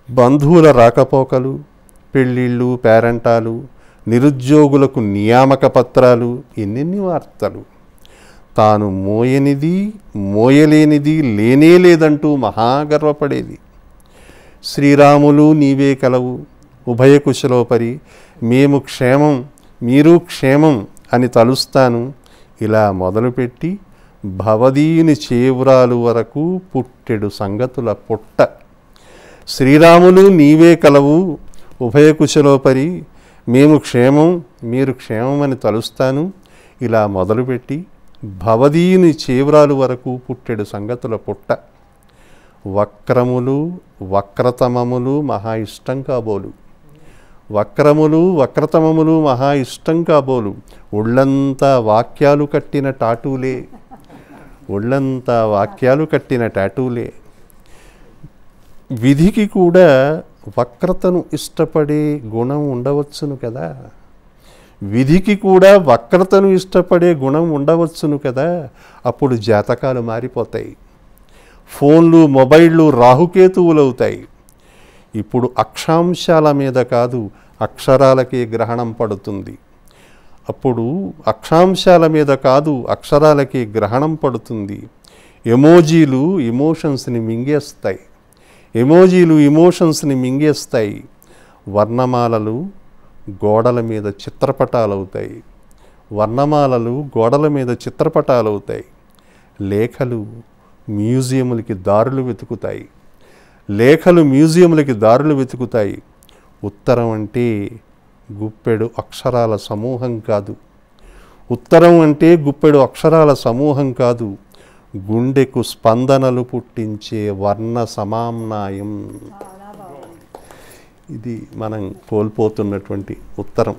బంధువుల రాకపోకలు, పెళ్ళిళ్ళు, పేరంటాలు, నిరుద్యోగులకు నియామక పత్రాలు, ఎన్నెన్ని వార్తలు. తాను మోయనిది మోయలేనిది లేనే లేదంటూ మహాగర్వపడేది. శ్రీరాములు నీవే కలవు, ఉభయ కుశలోపరి, మేము క్షేమం మీరు క్షేమం అని తలుస్తాను. ఇలా మొదలుపెట్టి భవదీని చేవ్రాలు వరకు పుట్టెడు సంగతుల పుట్ట. శ్రీరాములు నీవే కలవు ఉభయకుశలోపరి, మేము క్షేమం మీరు క్షేమమని తలుస్తాను. ఇలా మొదలుపెట్టి భవదీని చేవ్రాలు వరకు పుట్టెడు సంగతుల పుట్ట. వక్రములు వక్రతమములు మహా ఇష్టం కాబోలు, వక్రములు వక్రతమములు మహా ఇష్టం కాబోలు. ఒళ్ళంతా వాక్యాలు కట్టిన టాటూలే, ఒళ్ళంతా వాక్యాలు కట్టిన టాటూలే. విధికి కూడా వక్రతను ఇష్టపడే గుణం ఉండవచ్చును కదా, విధికి కూడా వక్రతను ఇష్టపడే గుణం ఉండవచ్చును కదా. అప్పుడు జాతకాలు మారిపోతాయి, ఫోన్లు మొబైళ్ళు రాహుకేతువులవుతాయి. ఇప్పుడు అక్షాంశాల మీద కాదు అక్షరాలకే గ్రహణం పడుతుంది. అప్పుడు అక్షాంశాల మీద కాదు అక్షరాలకే గ్రహణం పడుతుంది. ఎమోజీలు ఇమోషన్స్ని మింగేస్తాయి, ఎమోజీలు ఇమోషన్స్ని మింగేస్తాయి. వర్ణమాలలు గోడల మీద చిత్రపటాలవుతాయి, వర్ణమాలలు గోడల మీద చిత్రపటాలవుతాయి. లేఖలు మ్యూజియంలకి దారులు వెతుకుతాయి, లేఖలు మ్యూజియంలకి దారులు వెతుకుతాయి. ఉత్తరం అంటే గుప్పెడు అక్షరాల సమూహం కాదు, ఉత్తరం అంటే గుప్పెడు అక్షరాల సమూహం కాదు, గుండెకు స్పందనలు పుట్టించే వర్ణ సమామ్నాయం. ఇది మనం కోల్పోతున్నటువంటి ఉత్తరం.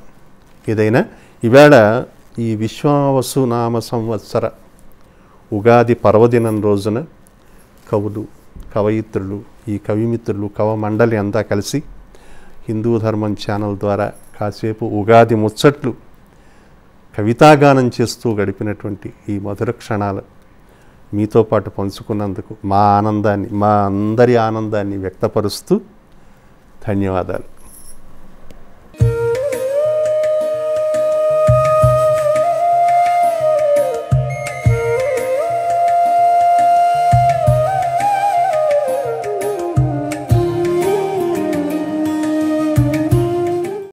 ఏదైనా ఈవేళ ఈ విశ్వావసునామ సంవత్సర ఉగాది పర్వదినం రోజున కవులు, కవయిత్రులు, ఈ కవిమిత్రులు, కవమండలి అంతా కలిసి హిందూ ధర్మం ఛానల్ ద్వారా కాసేపు ఉగాది ముచ్చట్లు కవితాగానం చేస్తూ గడిపినటువంటి ఈ మధుర క్షణాలు మీతో పాటు పంచుకున్నందుకు మా ఆనందాన్ని, మా అందరి ఆనందాన్ని వ్యక్తపరుస్తూ ధన్యవాదాలు.